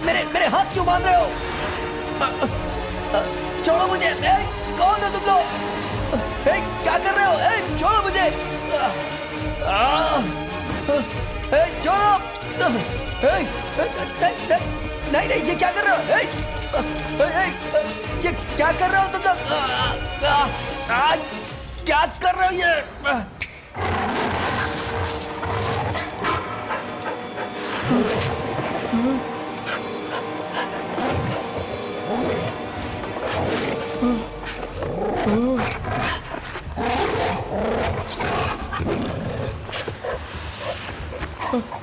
मेरे मेरे हाथ क्यों बांध रहे हो? छोड़ो मुझे। कौन हो तुम लोग? क्या कर रहे हो? छोड़ो मुझे। छोड़ो। नहीं नहीं, ये क्या कर रहे हो? ये क्या कर रहे हो तुम लोग? क्या कर रहे हो ये?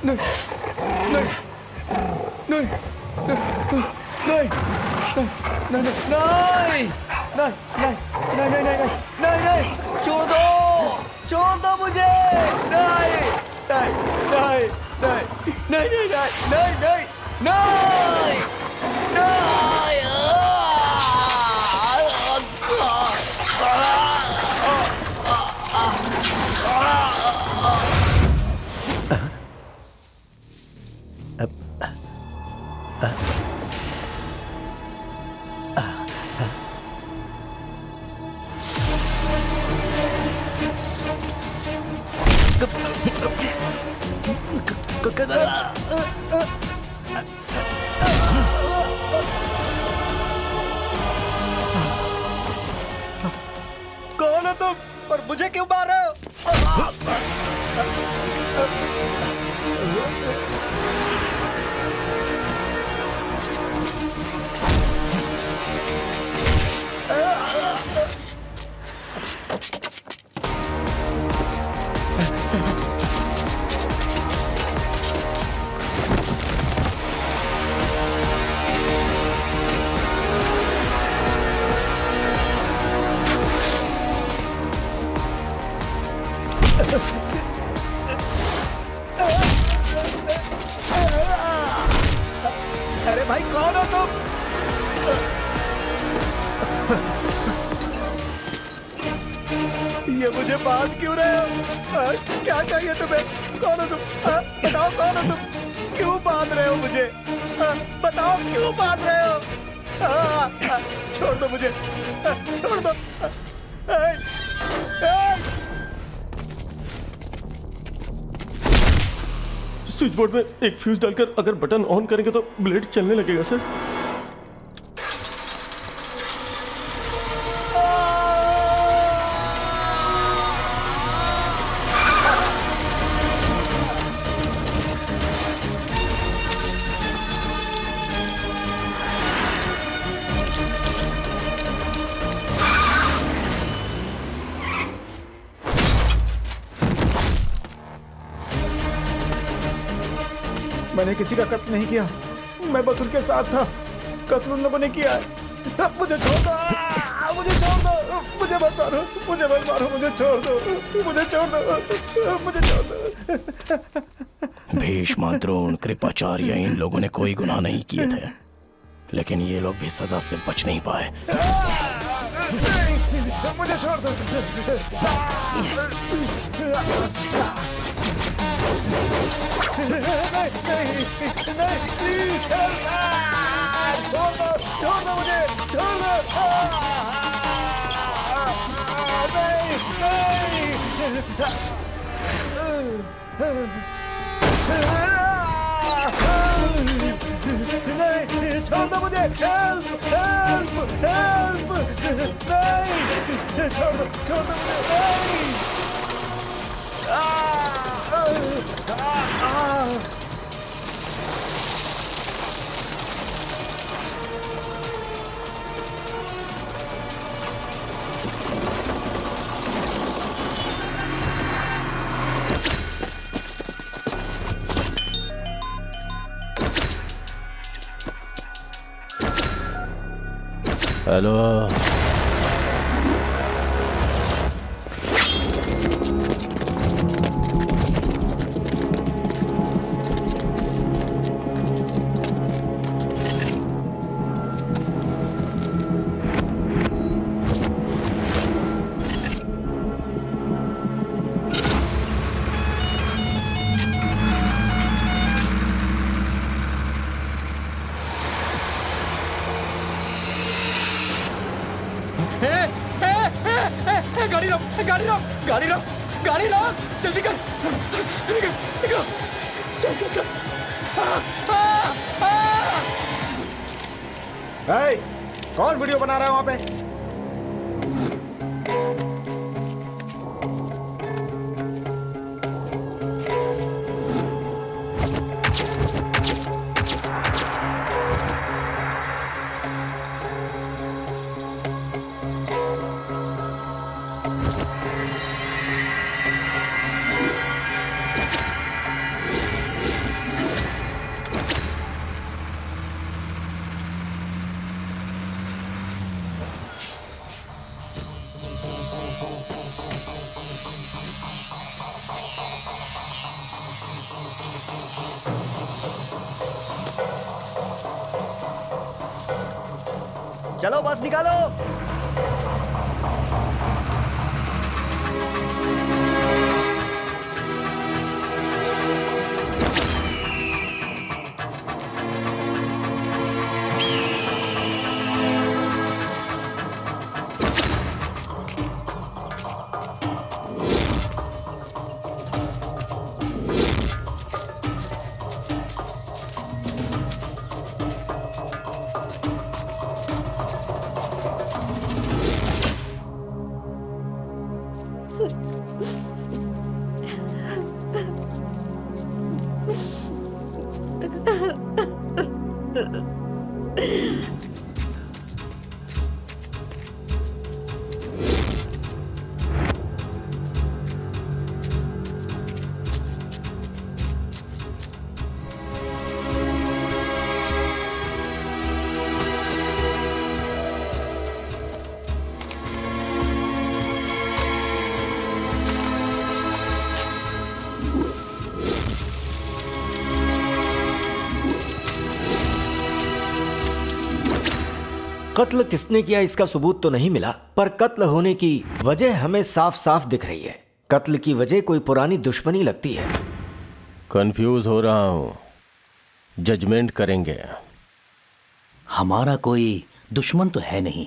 नहीं नहीं नहीं नहीं नहीं नहीं नहीं नहीं नहीं नहीं नहीं, छोड़ दो मुझे। नहीं नहीं नहीं नहीं नहीं नहीं नहीं नहीं कौन हो तुम और मुझे क्यों मार रहे हो? अरे भाई कौन हो तुम? ये मुझे बांध क्यों रहे हो? क्या चाहिए तुम्हें? कौन हो तुम? बताओ कौन हो तुम? क्यों बांध रहे हो मुझे? बताओ क्यों बांध रहे हो? छोड़ दो मुझे, छोड़ दो। स्विच बोर्ड में एक फ्यूज डालकर अगर बटन ऑन करेंगे तो ब्लेड चलने लगेगा सर। मैंने किसी का कत्ल नहीं किया, मैं बस उनके साथ था। कत्ल उन लोगों ने किया है। मुझे छोड़ दो, मुझे छोड़ दो, मुझे मत मारो, मुझे मत मारो, मुझे छोड़ दो, मुझे छोड़ दो, मुझे छोड़ दो। भीष्म, द्रोण, कृपाचार्य इन लोगों ने कोई गुनाह नहीं किए थे, लेकिन ये लोग भी सजा से बच नहीं पाए। मुझे छोड़ दो। नहीं नहीं नहीं, छोड़ दो मुझे, छोड़ दो। नहीं, छोड़ दो मुझे। Help help help. नहीं, छोड़ दो मुझे। नहीं। हेलो, गाड़ी रोक, गाड़ी रोक, गाड़ी रोक, गाड़ी रोक, जल्दी कर, निकल, निकल, चल चल चल। ए, कौन वीडियो बना रहा है वहां पे? चलो बस निकालो। कत्ल किसने किया इसका सबूत तो नहीं मिला, पर कत्ल होने की वजह हमें साफ साफ दिख रही है। कत्ल की वजह कोई पुरानी दुश्मनी लगती है। कंफ्यूज हो रहा हूं, जजमेंट करेंगे। हमारा कोई दुश्मन तो है नहीं।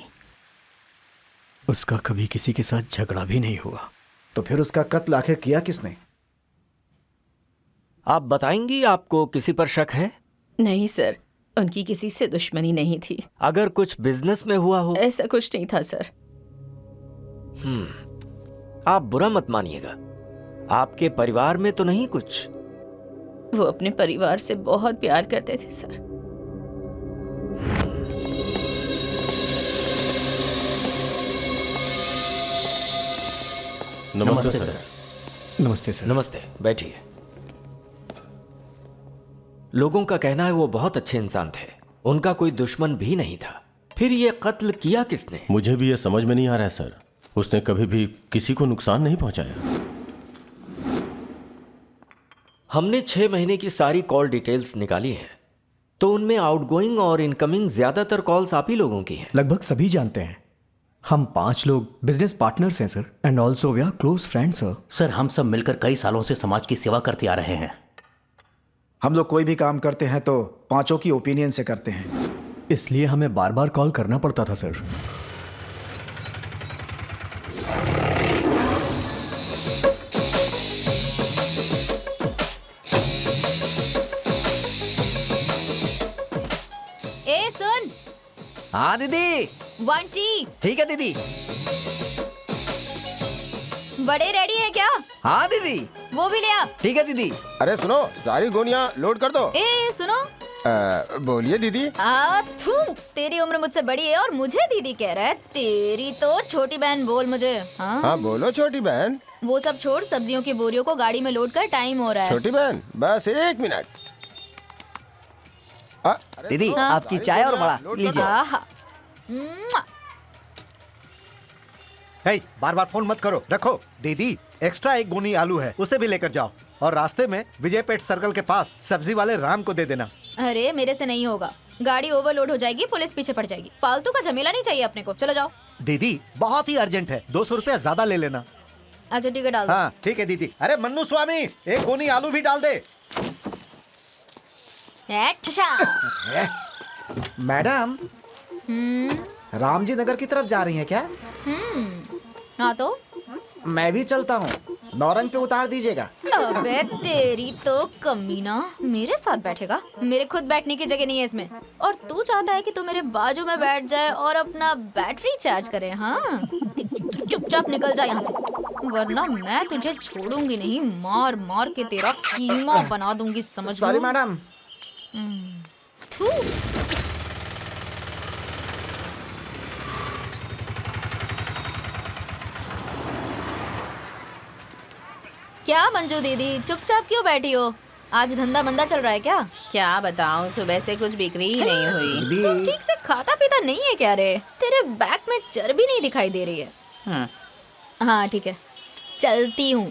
उसका कभी किसी के साथ झगड़ा भी नहीं हुआ। तो फिर उसका कत्ल आखिर किया किसने? आप बताएंगी आपको किसी पर शक है? नहीं सर, उनकी किसी से दुश्मनी नहीं थी। अगर कुछ बिजनेस में हुआ हो? ऐसा कुछ नहीं था सर। आप बुरा मत मानिएगा, आपके परिवार में तो नहीं कुछ? वो अपने परिवार से बहुत प्यार करते थे सर। नमस्ते सर। नमस्ते सर। नमस्ते, बैठिए। लोगों का कहना है वो बहुत अच्छे इंसान थे, उनका कोई दुश्मन भी नहीं था। फिर ये कत्ल किया किसने? मुझे भी ये समझ में नहीं आ रहा है सर। उसने कभी भी किसी को नुकसान नहीं पहुंचाया। हमने 6 महीने की सारी कॉल डिटेल्स निकाली हैं, तो उनमें आउटगोइंग और इनकमिंग ज्यादातर कॉल्स आप ही लोगों की हैं। लगभग सभी जानते हैं। हम 5 लोग बिजनेस पार्टनर्स हैं sir, and also we are close friends sir. Sir, हम सब मिलकर कई सालों से समाज की सेवा करते आ रहे हैं। हम लोग कोई भी काम करते हैं तो पांचों की ओपिनियन से करते हैं, इसलिए हमें बार बार कॉल करना पड़ता था सर। ए सुन, हाँ दीदी, 1 टी। ठीक है दीदी। बड़े रेडी है क्या? हाँ दीदी, वो भी ले आ। ठीक है दीदी। अरे सुनो, सारी गोनियां लोड कर दो। ए सुनो, बोलिए दीदी। थू, तेरी उम्र मुझसे बड़ी है और मुझे दीदी कह रहा है। तेरी तो छोटी बहन बोल मुझे। हाँ हाँ बोलो छोटी बहन। वो सब छोड़, सब्जियों की बोरियों को गाड़ी में लोड कर, टाइम हो रहा है। छोटी बहन बस 1 मिनट। दीदी आपकी चाय और बड़ा लीजिए। आहा। म्वा। हे, बार बार फोन मत करो, रखो। दीदी, एक्स्ट्रा 1 गोनी आलू है, उसे भी लेकर जाओ। और रास्ते में विजय पेट सर्कल के पास सब्जी वाले राम को दे देना। अरे मेरे से नहीं होगा, गाड़ी ओवरलोड हो जाएगी, पुलिस पीछे पड़ जाएगी। फालतू का झमेला नहीं चाहिए अपने को। चलो जाओ। दीदी, बहुत ही अर्जेंट है, 200 रुपया ज्यादा ले लेना। अच्छा ठीक है, डाल दो। हाँ ठीक है दीदी। अरे मन्नू स्वामी, 1 गोनी आलू भी डाल दे। अच्छा। मैडम, रामजी नगर की तरफ जा रही हैं क्या? हाँ तो मैं भी चलता हूँ, नौरंग पे उतार दीजिएगा। अबे तेरी तो कमीना, मेरे साथ बैठेगा? मेरे खुद बैठने की जगह नहीं है इसमें। और तू चाहता है कि तू मेरे बाजू में बैठ जाए और अपना बैटरी चार्ज करे? हाँ, चुपचाप निकल जा यहाँ से, वरना मैं तुझे छोड़ूंगी नहीं। मार मार के तेरा कीमा बना दूंगी, समझ लो। Sorry madam. थू। क्या मंजू दीदी, चुपचाप क्यों बैठी हो? आज धंधा मंदा चल रहा है क्या? क्या बताऊं, सुबह से कुछ बिक्री ही नहीं हुई। तू ठीक से खाता पीता नहीं है क्या रे? तेरे बैग में चर्बी नहीं दिखाई दे रही है। हाँ ठीक है, चलती हूँ।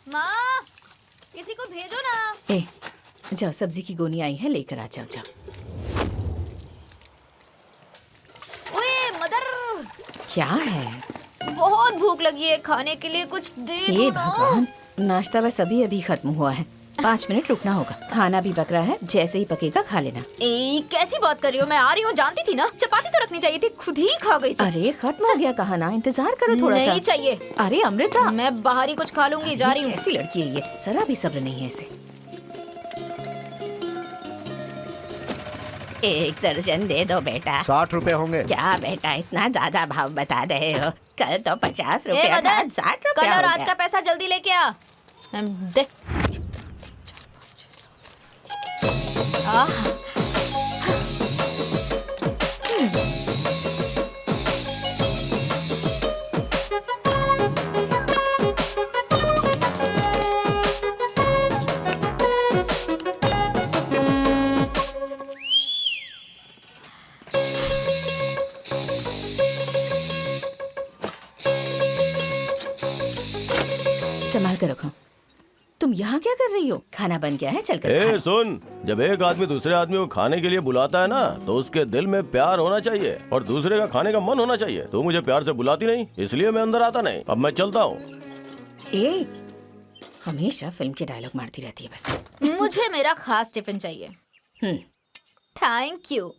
माँ, किसी को भेजो ना। ए, जाओ, सब्जी की गोनी आई है, लेकर आ जाओ। जाओ। ओए मदर, क्या है? बहुत भूख लगी है, खाने के लिए कुछ दे दो ये ना। भगवान, नाश्ता बस अभी खत्म हुआ है। 5 मिनट रुकना होगा, खाना भी पक रहा है, जैसे ही पकेगा खा लेना। कैसी बात कर रही हो? मैं आ रही हूँ, जानती थी ना। चपाती तो रखनी चाहिए थी, खुद ही खा गई सब। अरे खत्म हो गया कहा ना, इंतजार करो थोड़ा सा। नहीं चाहिए। अरे अमृता, मैं बाहर ही कुछ खा लूंगी, जा रही हूँ। कैसी लड़की है ये, जरा भी सब्र नहीं है इसे। 1 दर्जन दे दो बेटा। 60 रुपए होंगे। क्या बेटा, इतना ज्यादा भाव बता रहे हो? कल तो 50 ए रुपए था, मदन, 60 कल रुपए और हो आज गया। का पैसा जल्दी लेके आ। दे। संभाल कर रखो। तुम यहाँ क्या कर रही हो? खाना बन गया है, चलकर खा लो। सुन, जब एक आदमी दूसरे आदमी को खाने के लिए बुलाता है ना, तो उसके दिल में प्यार होना चाहिए और दूसरे का खाने का मन होना चाहिए। तू मुझे प्यार से बुलाती नहीं, इसलिए मैं अंदर आता नहीं। अब मैं चलता हूँ। ए, हमेशा फिल्म के डायलॉग मारती रहती है बस। मुझे मेरा खास टिफिन चाहिए। Thank you.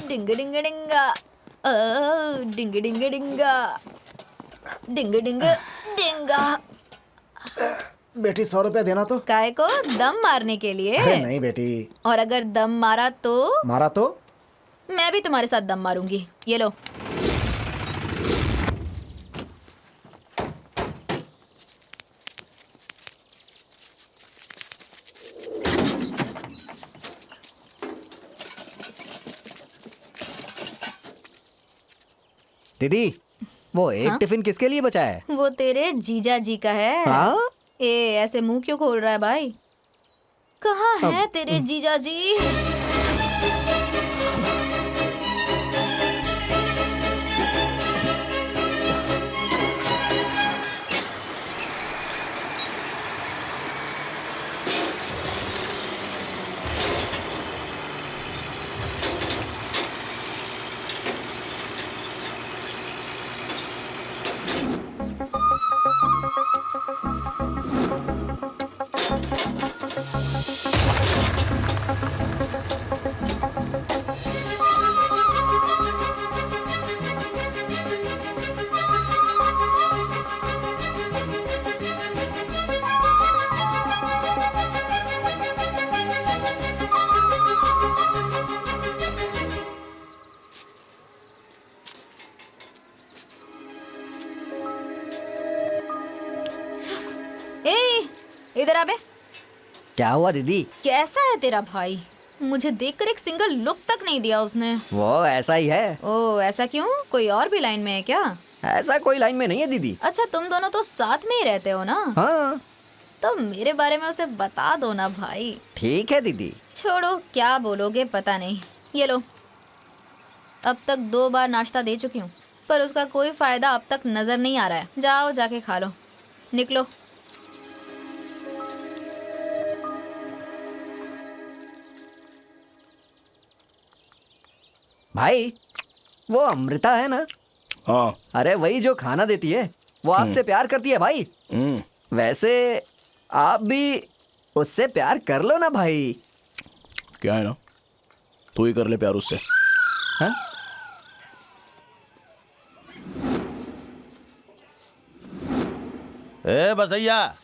डिंग डिंग डिंगा, डिंग डिंग डिंगा, डिंग डिंग डिंगा। बेटी 100 रुपया देना तो। काय को? दम मारने के लिए? अरे नहीं बेटी। और अगर दम मारा तो? मारा तो मैं भी तुम्हारे साथ दम मारूंगी। ये लो। दीदी, वो एक टिफिन किसके लिए बचा है? वो तेरे जीजा जी का है। हाँ? ऐसे मुंह क्यों खोल रहा है भाई? कहाँ है तेरे जीजा जी? इधर आ बे। क्या हुआ दीदी? कैसा है तेरा भाई? मुझे देखकर एक सिंगल लुक तक नहीं दिया उसने। वो ऐसा ही है। ओ, ऐसा क्यों? कोई और भी लाइन में है क्या? ऐसा कोई लाइन में नहीं है दीदी। अच्छा तुम दोनों तो साथ में ही रहते हो ना? हाँ तो मेरे बारे में उसे बता दो ना भाई। ठीक है दीदी। छोड़ो, क्या बोलोगे पता नहीं। ये लो, अब तक 2 बार नाश्ता दे चुकी हूँ, पर उसका कोई फायदा अब तक नजर नहीं आ रहा है। जाओ जाके खा लो, निकलो। भाई वो अमृता है ना? हाँ। अरे वही जो खाना देती है, वो आपसे प्यार करती है भाई। वैसे आप भी उससे प्यार कर लो ना भाई। क्या है ना, तू ही कर ले प्यार उससे। हाँ? ए बसैया,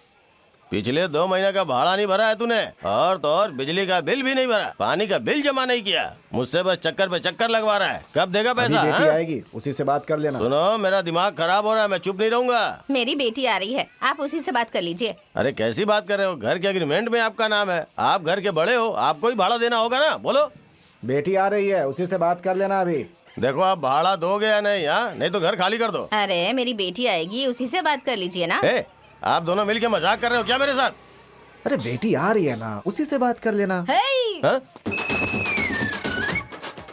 पिछले 2 महीने का भाड़ा नहीं भरा है तूने, और तो और बिजली का बिल भी नहीं भरा, पानी का बिल जमा नहीं किया। मुझसे बस चक्कर पे चक्कर लगवा रहा है। कब देगा पैसा? अभी बेटी हाँ? आएगी, उसी से बात कर लेना। सुनो, मेरा दिमाग खराब हो रहा है, मैं चुप नहीं रहूंगा। मेरी बेटी आ रही है, आप उसी से बात कर लीजिए। अरे कैसी बात कर रहे हो? घर के एग्रीमेंट में आपका नाम है, आप घर के बड़े हो, आपको ही भाड़ा देना होगा ना। बोलो। बेटी आ रही है, उसी से बात कर लेना अभी। देखो आप भाड़ा दोगे या नहीं? हाँ, नहीं तो घर खाली कर दो। अरे मेरी बेटी आएगी, उसी से बात कर लीजिए ना। ए, आप दोनों मिलके मजाक कर रहे हो क्या मेरे साथ? अरे बेटी आ रही है ना, उसी से बात कर लेना। हाँ?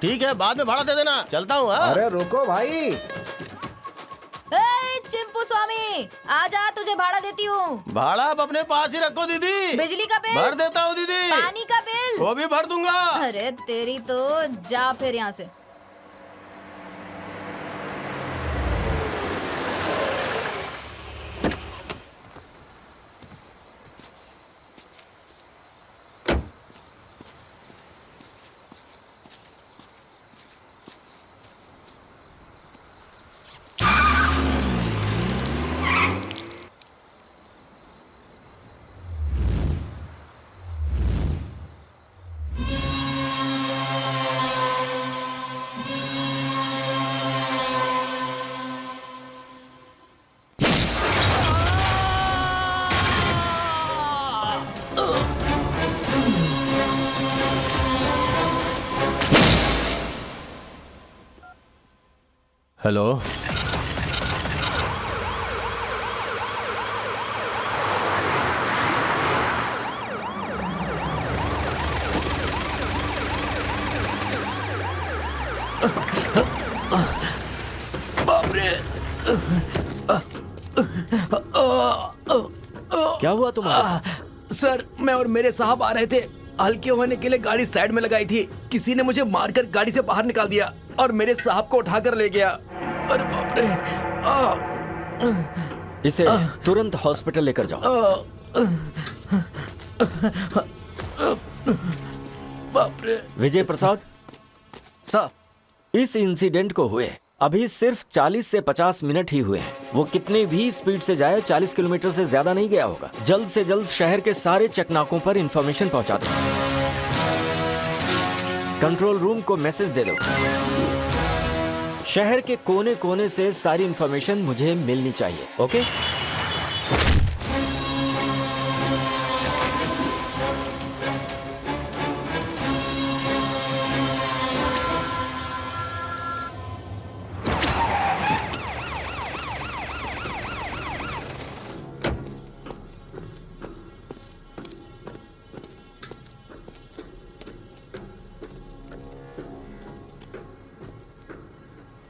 ठीक है, बाद में भाड़ा दे देना, चलता हूँ। हाँ? अरे रुको भाई। चिंपू स्वामी आजा, तुझे भाड़ा देती हूँ। भाड़ा आप अपने पास ही रखो दीदी। बिजली का बिल भर देता हूँ दीदी। पानी का बिल वो भी भर दूंगा। अरे तेरी तो, जा फिर यहाँ से। हेलो, क्या हुआ तुम्हारे साथ? सर, मैं और मेरे साहब आ रहे थे, हल्के होने के लिए गाड़ी साइड में लगाई थी। किसी ने मुझे मारकर गाड़ी से बाहर निकाल दिया और मेरे साहब को उठाकर ले गया। अरे बाप रे! इसे तुरंत हॉस्पिटल लेकर जाओ। बाप रे! विजय प्रसाद सर, इस इंसिडेंट को हुए अभी सिर्फ 40 से 50 मिनट ही हुए हैं। वो कितनी भी स्पीड से जाए, 40 किलोमीटर से ज्यादा नहीं गया होगा। जल्द से जल्द शहर के सारे चेकनाकों पर इंफॉर्मेशन पहुंचा दो। कंट्रोल रूम को मैसेज दे दो। शहर के कोने कोने से सारी इंफॉर्मेशन मुझे मिलनी चाहिए। ओके?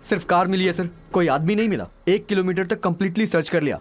सिर्फ कार मिली है सर, कोई आदमी नहीं मिला। 1 किलोमीटर तक कंप्लीटली सर्च कर लिया।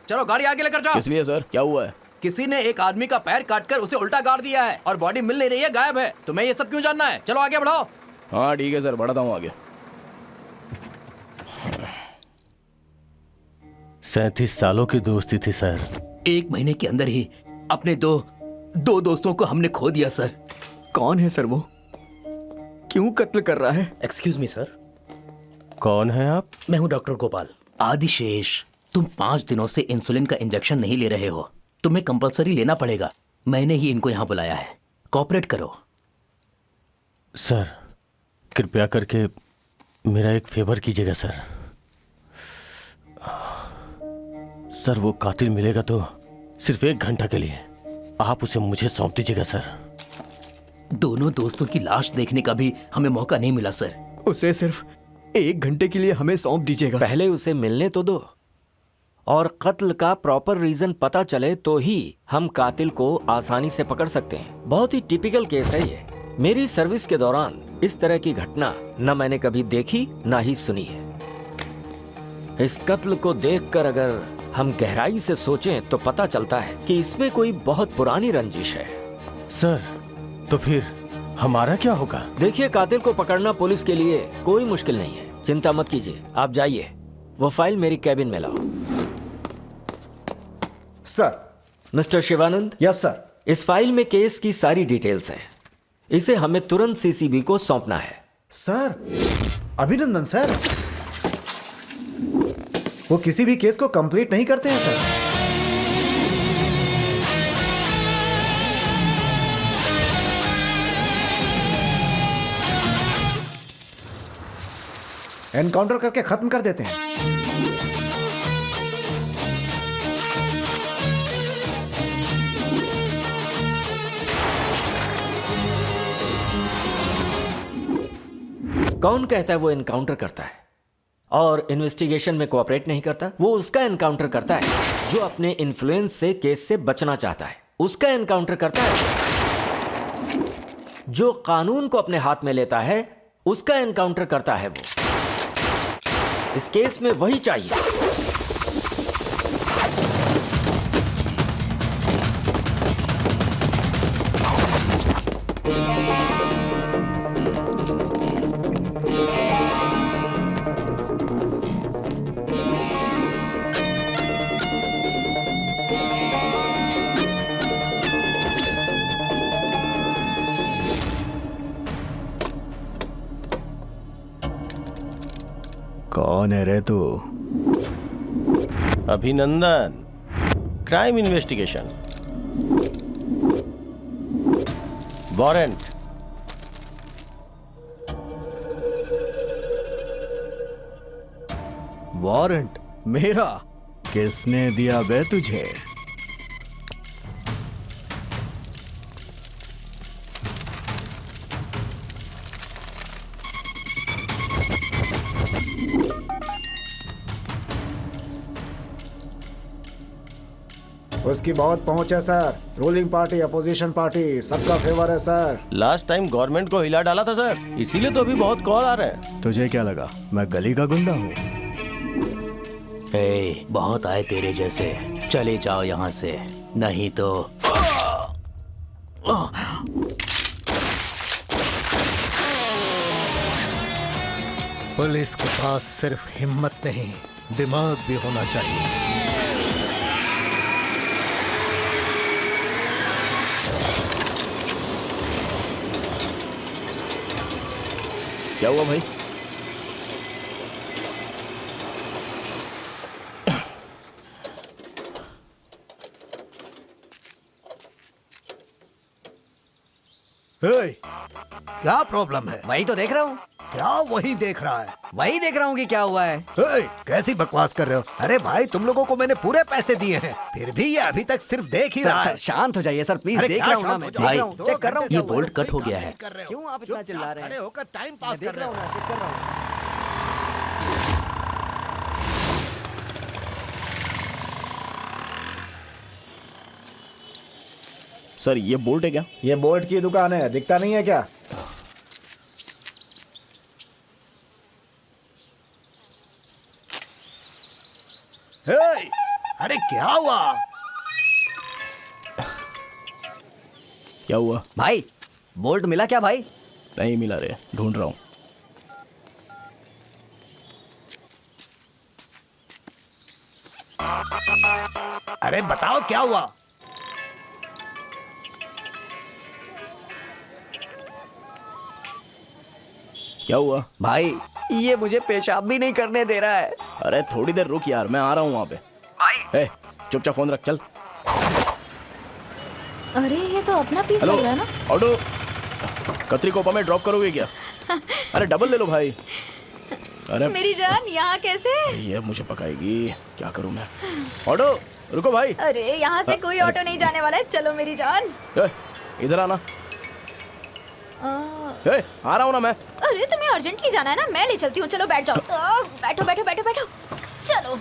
चलो गाड़ी आगे लेकर जाओ। किस लिए सर, क्या हुआ है? किसी ने एक आदमी का पैर काटकर उसे उल्टा गाड़ दिया है और बॉडी मिल नहीं रही है, गायब है। तुम्हें ये सब क्यों जानना है? चलो आगे बढ़ाओ। हाँ ठीक है सर, बढ़ाता हूँ आगे। 37 सालों की दोस्ती थी सर। 1 महीने के अंदर ही अपने 2 2 दोस्तों को हमने खो दिया सर। कौन है सर वो? क्यों कत्ल कर रहा है? एक्सक्यूज मी सर, कौन है आप? मैं हूँ डॉक्टर गोपाल। आदिशेष, तुम 5 दिनों से इंसुलिन का इंजेक्शन नहीं ले रहे हो, तुम्हें कंपलसरी लेना पड़ेगा। मैंने ही इनको यहाँ बुलाया है, कोऑपरेट करो। सर कृपया करके मेरा एक फेवर कीजिएगा सर। सर वो कातिल मिलेगा तो सिर्फ 1 घंटा के लिए, आप उसे मुझे सौंप दीजिएगा सर। दोनों दोस्तों की लाश देखने का भी हमें मौका नहीं मिला सर। उसे सिर्फ 1 घंटे के लिए हमें सौंप दीजिएगा। पहले उसे मिलने तो दो, और कत्ल का प्रॉपर रीजन पता चले तो ही हम कातिल को आसानी से पकड़ सकते हैं। बहुत ही टिपिकल केस है ये। मेरी सर्विस के दौरान इस तरह की घटना न मैंने कभी देखी ना ही सुनी है। इस कत्ल को देखकर अगर हम गहराई से सोचें तो पता चलता है कि इसमें कोई बहुत पुरानी रंजिश है। सर तो फिर हमारा क्या होगा? देखिए, कातिल को पकड़ना पुलिस के लिए कोई मुश्किल नहीं है, चिंता मत कीजिए। आप जाइए, वो फाइल मेरी कैबिन में लाओ। Sir. Mister Shivanand. Yes sir. इस फाइल में केस की सारी डिटेल्स हैं। इसे हमें तुरंत सीसीबी को सौंपना है। सर, अभिनंदन सर। वो किसी भी केस को कंप्लीट नहीं करते हैं सर। एनकाउंटर करके खत्म कर देते हैं। कौन कहता है वो एनकाउंटर करता है और इन्वेस्टिगेशन में कोऑपरेट नहीं करता? वो उसका एनकाउंटर करता है जो अपने इन्फ्लुएंस से केस से बचना चाहता है। उसका एनकाउंटर करता है जो कानून को अपने हाथ में लेता है। उसका एनकाउंटर करता है वो। इस केस में वही चाहिए। कौन है रे तू? अभिनंदन, क्राइम इन्वेस्टिगेशन, वारंट। वारंट मेरा? किसने दिया बे तुझे? उसकी बहुत पहुंच है sir. Ruling party, opposition party, सबका फेवर है सर। लास्ट टाइम गवर्नमेंट को हिला डाला था सर, इसीलिए तो अभी बहुत कॉल आ रहे हैं। तुझे क्या लगा मैं गली का गुंडा हूँ? बहुत आए तेरे जैसे, चले जाओ यहाँ से, नहीं तो पुलिस के पास सिर्फ हिम्मत नहीं, दिमाग भी होना चाहिए। क्या हुआ भाई? क्या प्रॉब्लम है? वही तो देख रहा हूँ। क्या वही देख रहा है? वही देख रहा हूँ कि क्या हुआ है। कैसी बकवास कर रहे हो? अरे भाई, तुम लोगों को मैंने पूरे पैसे दिए हैं, फिर भी ये अभी तक सिर्फ देख ही रहा है। शांत हो जाइए सर, प्लीज। अरे देख क्या रहा हूँ ना शांत मैं, हो देख जाओ? रहा हूँ, चेक कर रहा हूँ। ये बोल्ट कट हो गया है। क्यों आप इतना चिल्ला रहे हैं? खड़े होकर टाइम पास देख कर रहा रहे हूँ हो। ना, चेक कर रहा हूँ। सर ये बोल्ट है क्या? ये बोल्ट की दुकान है, दिखता नहीं है क्या? अरे क्या हुआ? क्या हुआ भाई? बोल्ट मिला क्या भाई? नहीं मिला रे, ढूंढ रहा हूँ। अरे बताओ क्या हुआ? क्या हुआ? भाई ये मुझे पेशाब भी नहीं करने दे रहा है। अरे थोड़ी देर रुक यार, मैं आ रहा हूँ वहाँ पे। भाई चुपचाप फोन रख, चल। अरे ये तो अपना पीस हेलो लग रहा है ना। ऑटो, कतरी कोपा में ड्रॉप करोगे क्या? अरे डबल ले लो भाई। अरे मेरी जान यहाँ कैसे? ये मुझे पकाएगी, क्या करूँ मैं? ऑटो रुको भाई। अरे यहाँ से कोई ऑटो नहीं जाने वाला है, चलो मेरी जान। इधर आना। आ रहा हूँ ना मैं। अरे तुम्हें अर्जेंटली जाना है ना, मैं ले चलती हूँ, चलो बैठ जाओ। बैठो बैठो बैठो बैठो, चलो।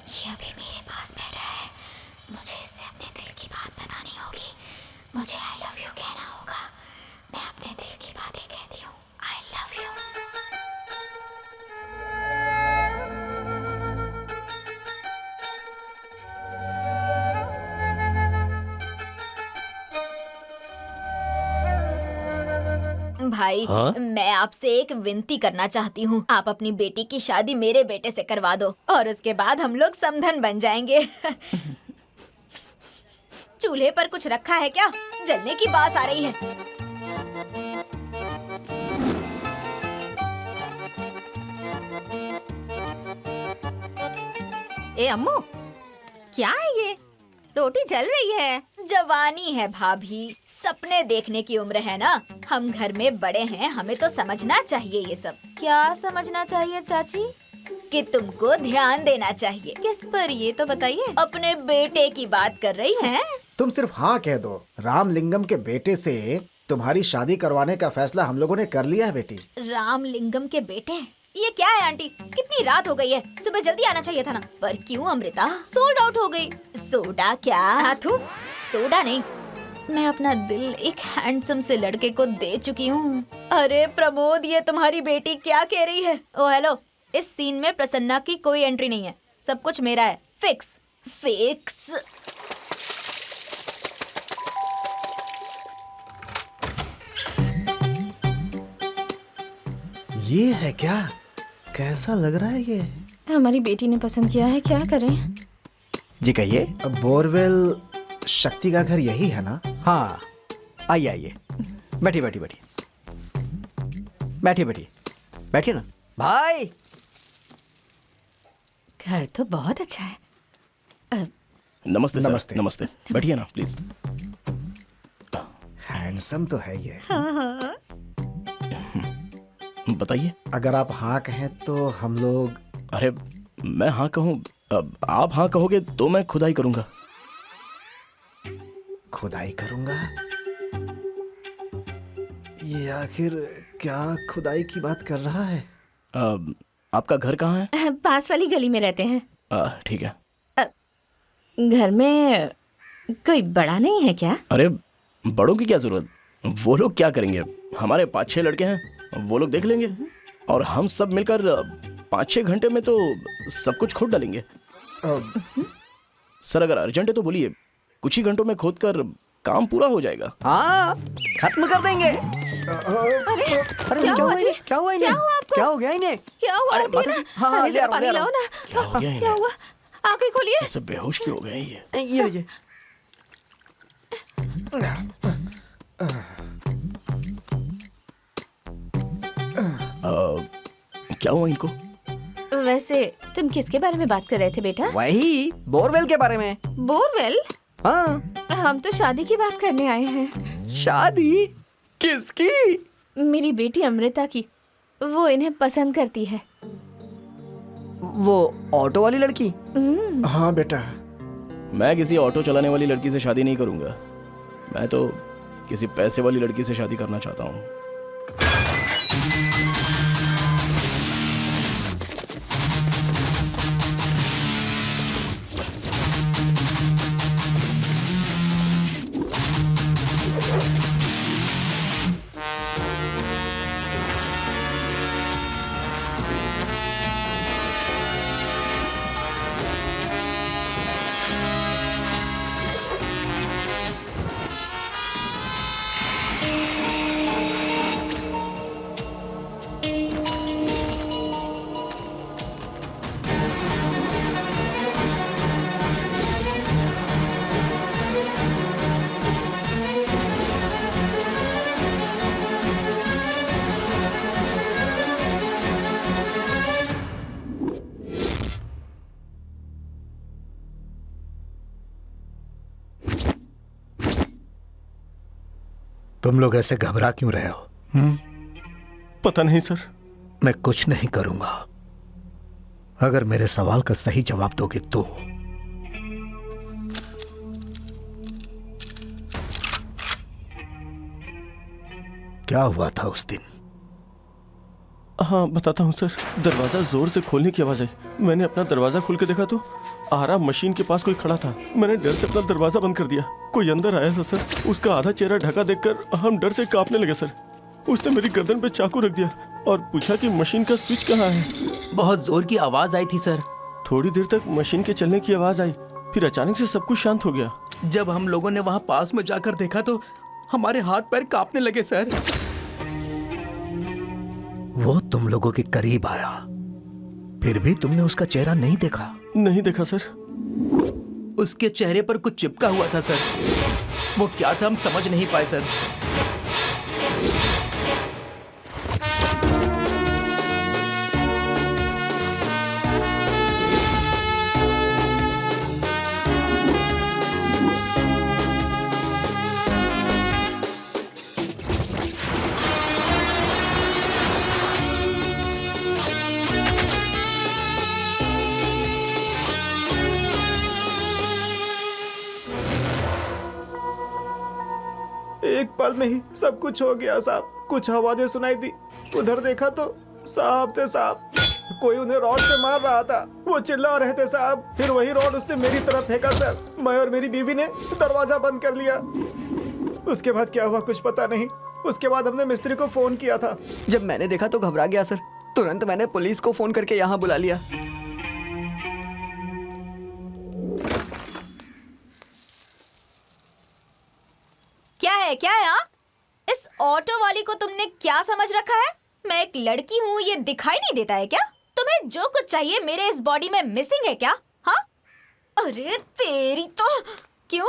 ये अभी मेरे पास बैठा है, मुझे इससे अपने दिल की बात बतानी होगी। मुझे आई लव यू कहना होगा। मैं अपने दिल की बातें कहती हूँ, आई लव यू। भाई मैं आपसे एक विनती करना चाहती हूँ, आप अपनी बेटी की शादी मेरे बेटे से करवा दो और उसके बाद हम लोग समधन बन जाएंगे। चूल्हे पर कुछ रखा है क्या? जलने की बात आ रही है। ए अम्मू, क्या है ये? रोटी जल रही है। जवानी है भाभी, सपने देखने की उम्र है ना। हम घर में बड़े हैं, हमें तो समझना चाहिए ये सब। क्या समझना चाहिए चाची? कि तुमको ध्यान देना चाहिए। किस पर ये तो बताइए। अपने बेटे की बात कर रही हैं? तुम सिर्फ हाँ कह दो। रामलिंगम के बेटे से तुम्हारी शादी करवाने का फैसला हम लोगों ने कर लिया है बेटी। रामलिंगम के बेटे? ये क्या है आंटी, कितनी रात हो गई है, सुबह जल्दी आना चाहिए था ना। पर क्यों अमृता सोल्ड आउट हो गई? सोडा क्या? हाथू सोडा नहीं, मैं अपना दिल एक हैंडसम से लड़के को दे चुकी हूँ। अरे प्रमोद, ये तुम्हारी बेटी क्या कह रही है? ओ हेलो, इस सीन में प्रसन्ना की कोई एंट्री नहीं है, सब कुछ मेरा है। Fix fix. ये है क्या? कैसा लग रहा है ये? हमारी बेटी ने पसंद किया है, क्या करें? जी कहिए। बोरवेल शक्ति का घर यही है ना? हाँ, आइए आइए, बैठिए बैठिए बैठिए बैठिए बैठिए बैठिए ना भाई। घर तो बहुत अच्छा है। नमस्ते सर। नमस्ते। नमस्ते, बैठिए ना प्लीज। हैंडसम तो है ये। बताइए। अगर आप हाँ कहें तो हम लोग। अरे मैं हाँ कहूँ, आप हाँ कहोगे तो मैं खुदाई करूंगा। खुदाई करूंगा? ये आखिर क्या खुदाई की बात कर रहा है? आपका घर कहाँ है? पास वाली गली में रहते हैं। ठीक है। घर में कोई बड़ा नहीं है क्या? अरे बड़ों की क्या जरूरत, वो लोग क्या करेंगे? हमारे 5-6 लड़के हैं, वो लोग देख लेंगे और हम सब मिलकर 5-6 घंटे में तो सब कुछ खोद डालेंगे। सर अगर अर्जेंट है तो बोलिए, कुछ ही घंटों में खोद कर काम पूरा हो जाएगा। हाँ, खत्म कर देंगे। अरे क्या हुआ इन्हें? क्या हुआ इन्हें? क्या हो गया इन्हें? क्या हुआ? अरे माता जी, हाँ हाँ, अरे ले जरा आ रहा हूँ, पानी ले आ लाओ रहा ना। क्या हो गया क्या इन्हें? हुआ? आंखें खोलिए। ऐसे बेहोश क्यों हो गए ये? ये लीजिए। क्या हुआ इनको? वैसे तुम किसके बारे में बात कर रहे थे बेटा? वही बोरवेल के बारे में। बोरवेल? हाँ। हम तो शादी की बात करने आए हैं। शादी? किसकी? मेरी बेटी अमृता की। वो इन्हें पसंद करती है। वो ऑटो वाली लड़की? हाँ बेटा। मैं किसी ऑटो चलाने वाली लड़की से शादी नहीं करूंगा। मैं तो किसी पैसे वाली लड़की से शादी करना चाहता हूँ। तुम लोग ऐसे घबरा क्यों रहे हो? पता नहीं सर। मैं कुछ नहीं करूंगा अगर मेरे सवाल का सही जवाब दोगे तो। क्या हुआ था उस दिन? हाँ बताता हूँ सर। दरवाजा जोर से खोलने की आवाज आई। मैंने अपना दरवाजा खोल के देखा तो आरा मशीन के पास कोई खड़ा था। मैंने डर से अपना दरवाजा बंद कर दिया। कोई अंदर आया था सर। उसका आधा चेहरा ढका देखकर हम डर से कांपने लगे सर। उसने मेरी गर्दन पे चाकू रख दिया और पूछा कि मशीन का स्विच कहाँ है। बहुत जोर की आवाज आई थी सर। थोड़ी देर तक मशीन के चलने की आवाज आई, फिर अचानक से सब कुछ शांत हो गया। जब हम लोगों ने वहाँ पास में जाकर देखा तो हमारे हाथ पैर कांपने लगे सर। वो तुम लोगों के करीब आया, फिर भी तुमने उसका चेहरा नहीं देखा? नहीं देखा सर। उसके चेहरे पर कुछ चिपका हुआ था सर। वो क्या था हम समझ नहीं पाए सर। एक पल में ही सब कुछ हो गया साहब। कुछ आवाजें सुनाई दी, उधर देखा तो साहब थे साहब। कोई उन्हें रॉड से मार रहा था। वो चिल्ला रहे थे साहब। फिर वही रॉड उसने मेरी तरफ फेंका सर। मैं और मेरी बीवी ने दरवाजा बंद कर लिया। उसके बाद क्या हुआ कुछ पता नहीं। उसके बाद हमने मिस्त्री को फोन किया था। जब मैंने देखा तो घबरा गया सर। तुरंत मैंने पुलिस को फोन करके यहाँ बुला लिया। क्या है हाँ? इस ऑटो वाली को तुमने क्या समझ रखा है? मैं एक लड़की हूँ, ये दिखाई नहीं देता है क्या? तुम्हें जो कुछ चाहिए मेरे इस बॉडी में मिसिंग है क्या? हाँ? अरे तेरी तो क्यों?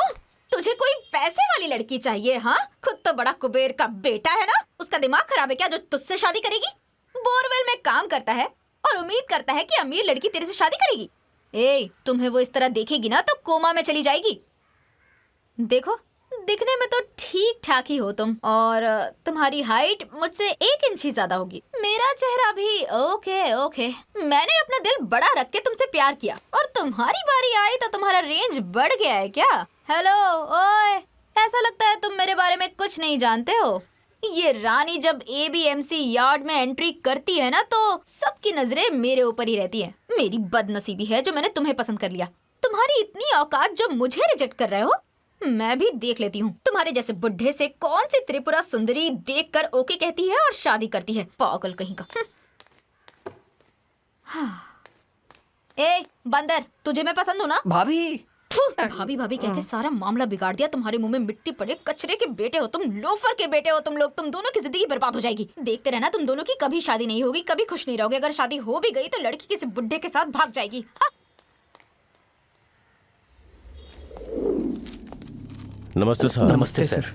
तुझे कोई पैसे वाली लड़की चाहिए? हाँ, खुद तो बड़ा कुबेर का बेटा है ना। उसका दिमाग खराब है क्या जो तुझसे शादी करेगी? बोरवेल में काम करता है और उम्मीद करता है कि अमीर लड़की तेरे से शादी करेगी। ए, तुम्हें वो इस तरह देखेगी ना तो कोमा में चली जाएगी। देखो, दिखने में तो ठीक ठाक ही हो तुम, और तुम्हारी हाइट मुझसे 1 इंच ही ज्यादा होगी। मेरा चेहरा भी ओके। मैंने अपना दिल बड़ा रख के तुमसे प्यार किया और तुम्हारी बारी आई तो तुम्हारा रेंज बढ़ गया है क्या? हेलो, ओए, ऐसा लगता है तुम मेरे बारे में कुछ नहीं जानते हो। ये रानी जब ABMC यार्ड में एंट्री करती है ना तो सबकी नजरें मेरे ऊपर ही रहती हैं। मेरी बदनसीबी है जो मैंने तुम्हें पसंद कर लिया। तुम्हारी इतनी औकात जो मुझे रिजेक्ट कर रहे हो, मैं भी देख लेती हूँ। तुम्हारे जैसे बुढ़े से कौन सी त्रिपुरा सुंदरी देखकर ओके कहती है और शादी करती है? पागल कहीं का। ए बंदर, तुझे मैं पसंद हूँ ना? भाभी भाभी कह के सारा मामला बिगाड़ दिया। तुम्हारे मुंह में मिट्टी पड़े, कचरे के बेटे हो तुम, लोफर के बेटे हो तुम लोग। तुम दोनों की जिंदगी बर्बाद हो जाएगी। देखते रहना, तुम दोनों की कभी शादी नहीं होगी, कभी खुश नहीं रहोगे। अगर शादी हो भी गई तो लड़की किसी बुढ़े के साथ भाग जाएगी। हाँ? नमस्ते सर। नमस्ते सर।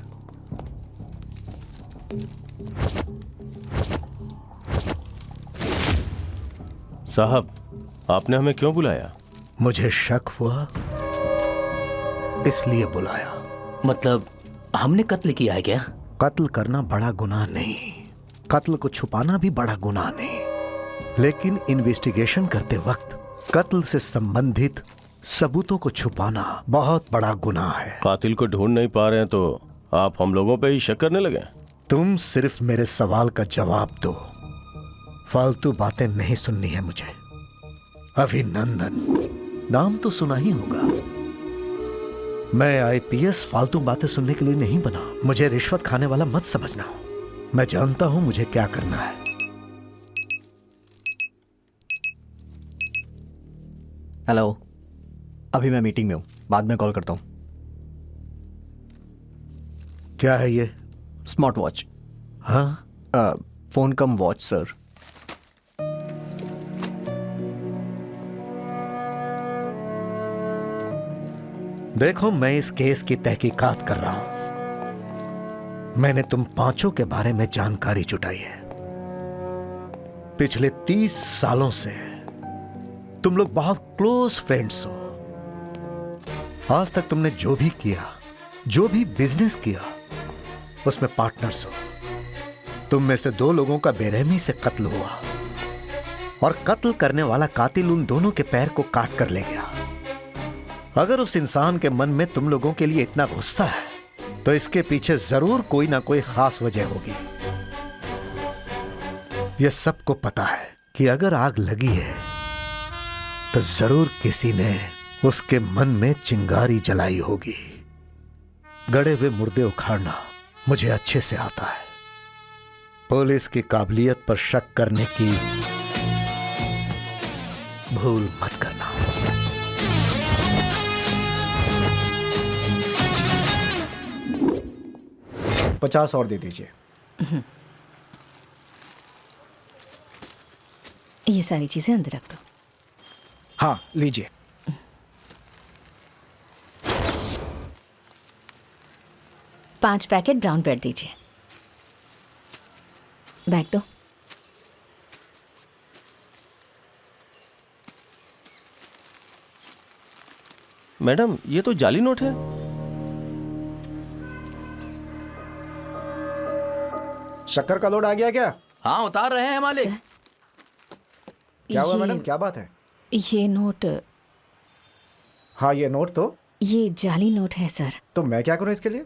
साहब, आपने हमें क्यों बुलाया? मुझे शक हुआ इसलिए बुलाया। मतलब हमने कत्ल किया है क्या? कत्ल करना बड़ा गुनाह नहीं, कत्ल को छुपाना भी बड़ा गुनाह नहीं, लेकिन इन्वेस्टिगेशन करते वक्त कत्ल से संबंधित सबूतों को छुपाना बहुत बड़ा गुनाह है। कातिल को ढूंढ नहीं पा रहे हैं तो आप हम लोगों पे ही शक करने लगे? तुम सिर्फ मेरे सवाल का जवाब दो, फालतू बातें नहीं सुननी है मुझे। अभिनंदन नाम तो सुना ही होगा। मैं IPS फालतू बातें सुनने के लिए नहीं बना। मुझे रिश्वत खाने वाला मत समझना। मैं जानता हूं मुझे क्या करना है। हेलो, अभी मैं मीटिंग में हूँ, बाद में कॉल करता हूँ। क्या है ये? Smart watch. हाँ, फोन कम वॉच सर। देखो, मैं इस केस की तहकीकात कर रहा हूं। मैंने तुम पांचों के बारे में जानकारी जुटाई है। पिछले 30 सालों से तुम लोग बहुत क्लोज फ्रेंड्स हो। आज तक तुमने जो भी किया, जो भी बिजनेस किया, उसमें पार्टनर्स हो। तुम में से 2 लोगों का बेरहमी से कत्ल हुआ और कत्ल करने वाला कातिल उन दोनों के पैर को काट कर ले गया। अगर उस इंसान के मन में तुम लोगों के लिए इतना गुस्सा है तो इसके पीछे जरूर कोई ना कोई खास वजह होगी। यह सबको पता है कि अगर आग लगी है तो जरूर किसी ने उसके मन में चिंगारी जलाई होगी। गड़े हुए मुर्दे उखाड़ना मुझे अच्छे से आता है। पुलिस की काबिलियत पर शक करने की भूल मत करना। $50 और दे दीजिए। ये सारी चीजें अंदर रख दो। हाँ लीजिए। पांच पैकेट ब्राउन ब्रेड दीजिए। बैग दो। मैडम ये तो जाली नोट है। शक्कर का लोड आ गया क्या? हाँ उतार रहे हैं मालिक। क्या हुआ ये- मैडम, क्या बात है? ये नोट, हाँ ये नोट तो ये जाली नोट है सर। तो मैं क्या करूं इसके लिए?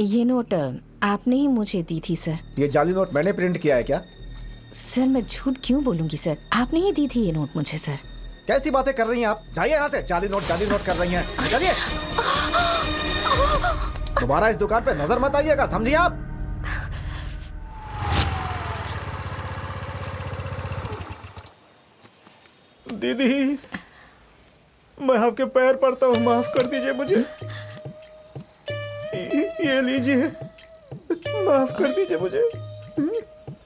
ये नोट आपने ही मुझे दी थी सर। ये जाली नोट मैंने प्रिंट किया है क्या? सर मैं झूठ क्यों बोलूंगी सर, आपने ही दी थी ये नोट मुझे सर। कैसी बातें कर रही हैं आप? जाइए यहाँ से। जाली नोट कर रही हैं। चलिए दोबारा इस दुकान पे नजर मत आइएगा, समझिए आप? दीदी मैं आपके पैर पड़ता हूँ, माफ कर दीजिए मुझे। ये लीजिए, माफ कर दीजिए मुझे।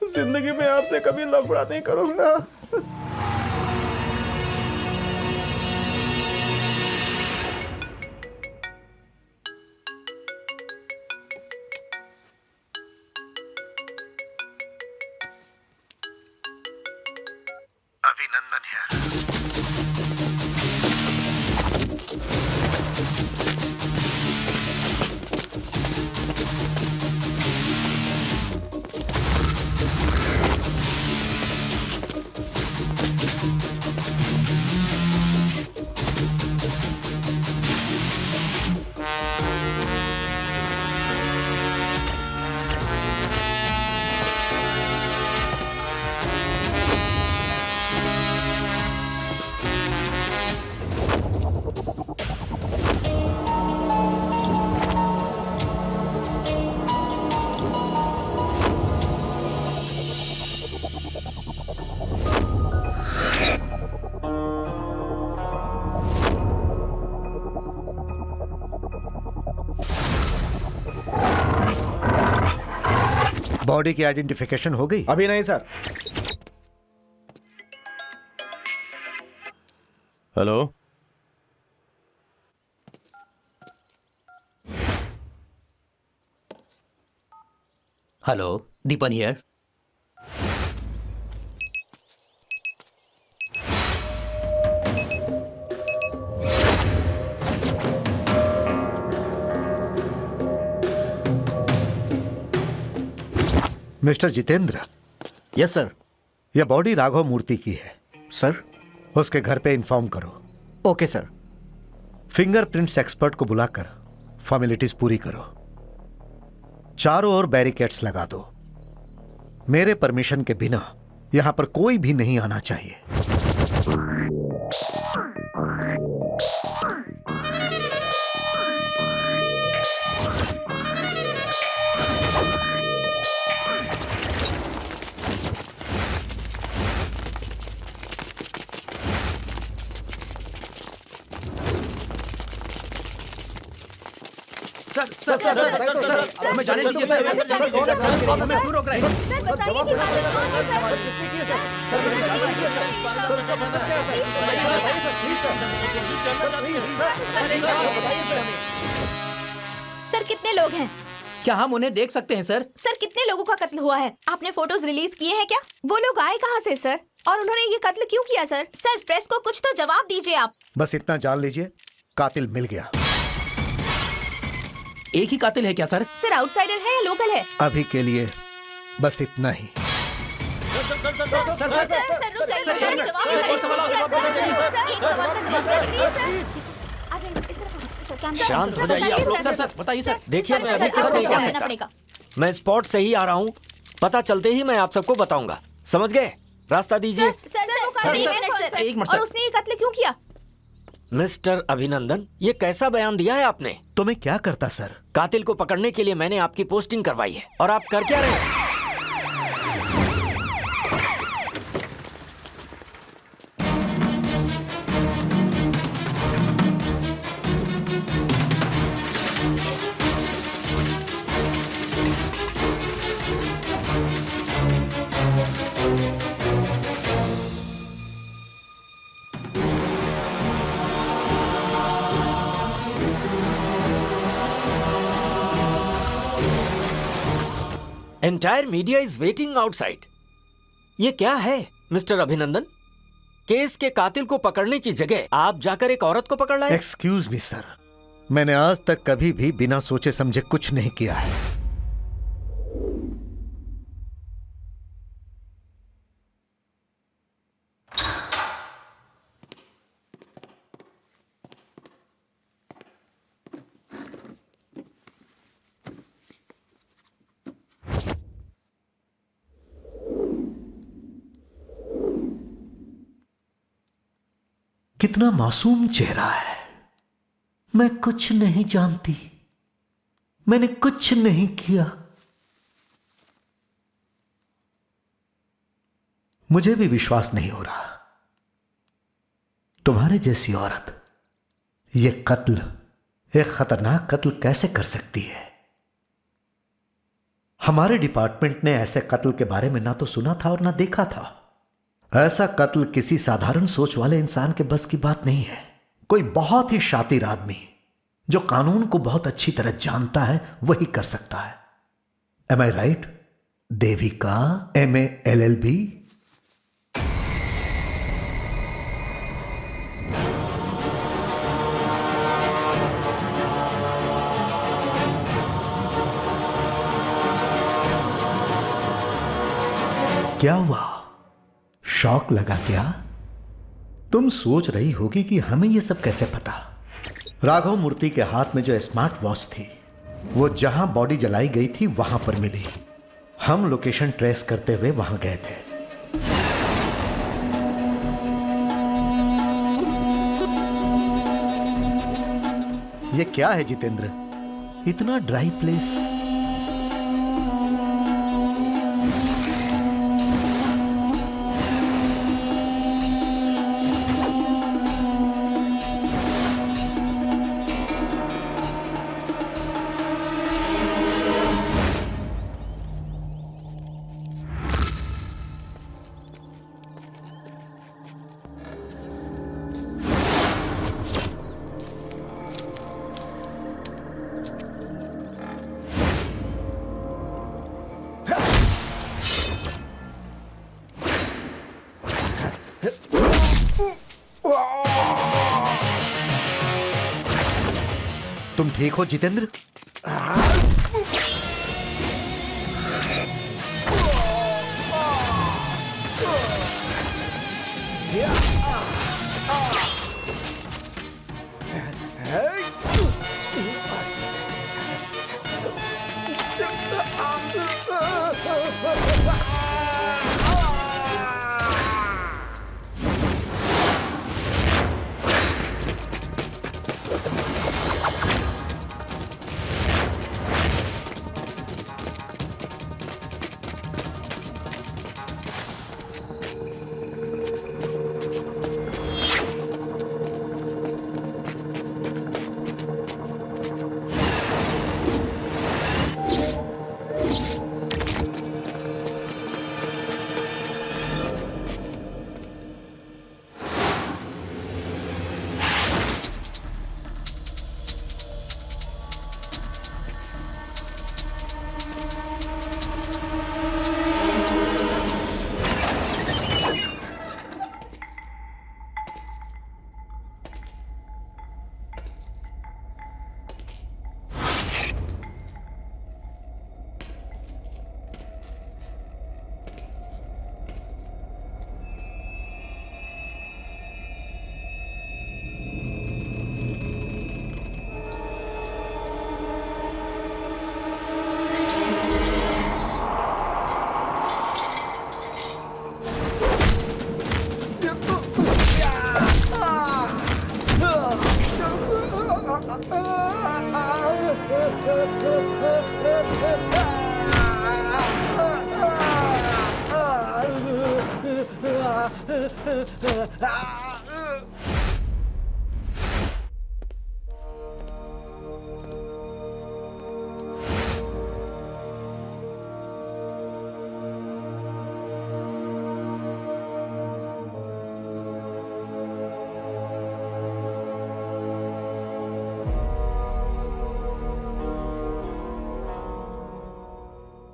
जिंदगी में आपसे कभी लफड़ा नहीं करूंगा। अभिनंदन यार। बॉडी की आइडेंटिफिकेशन हो गई? अभी नहीं sir. Hello, hello Deepan here. Mister Jitendra, yes sir. यह बॉडी राघव मूर्ति की है। सर उसके घर पे इन्फॉर्म करो। Okay sir. फिंगरप्रिंट्स एक्सपर्ट को बुलाकर फॉर्मेलिटीज पूरी करो। चारों ओर बैरिकेड्स लगा दो। मेरे परमिशन के बिना यहां पर कोई भी नहीं आना चाहिए। Sir sir sir sir sir हमें जाने दीजिए सर। सर हमें क्यों रोक रहे हैं? सर कितने लोग हैं? क्या हम उन्हें देख सकते हैं सर? सर कितने लोगों का कत्ल हुआ है? आपने फोटोज रिलीज किए हैं क्या? वो लोग आए कहाँ से सर? और उन्होंने ये कत्ल क्यों किया सर? सर प्रेस को कुछ तो जवाब दीजिए आप। बस इतना जान लीजिए, कातिल मिल गया। एक ही कातिल है क्या सर? सर आउटसाइडर है या लोकल है? अभी के लिए बस इतना ही। शांत हो जाइए आप लोग। सर बताइए सर। देखिए मैं अभी कुछ नहीं कह सकता। मैं स्पॉट से ही आ रहा हूँ, पता चलते ही मैं आप सबको बताऊंगा। समझ गए? रास्ता दीजिए। एक मिनट और उसने ये कत्ल क्यों किया? मिस्टर अभिनंदन, ये कैसा बयान दिया है आपने? तो मैं क्या करता सर? कातिल को पकड़ने के लिए मैंने आपकी पोस्टिंग करवाई है और आप कर क्या रहे हैं? Entire media is waiting outside. ये क्या है मिस्टर अभिनंदन? केस के कातिल को पकड़ने की जगह आप जाकर एक औरत को पकड़ लाए। एक्सक्यूज मी सर, मैंने आज तक कभी भी बिना सोचे समझे कुछ नहीं किया है। कितना मासूम चेहरा है। मैं कुछ नहीं जानती, मैंने कुछ नहीं किया। मुझे भी विश्वास नहीं हो रहा तुम्हारे जैसी औरत ये कत्ल, एक खतरनाक कत्ल कैसे कर सकती है। हमारे डिपार्टमेंट ने ऐसे कत्ल के बारे में ना तो सुना था और ना देखा था। ऐसा कत्ल किसी साधारण सोच वाले इंसान के बस की बात नहीं है। कोई बहुत ही शातिर आदमी जो कानून को बहुत अच्छी तरह जानता है वही कर सकता है। एम आई राइट? Devika MA LLB। क्या हुआ? शॉक लगा क्या? तुम सोच रही होगी कि हमें यह सब कैसे पता। राघव मूर्ति के हाथ में जो स्मार्ट वॉच थी वो जहां बॉडी जलाई गई थी वहां पर मिली। हम लोकेशन ट्रेस करते हुए वहां गए थे। ये क्या है जितेंद्र, इतना ड्राई प्लेस? तुम ठीक हो जितेंद्र?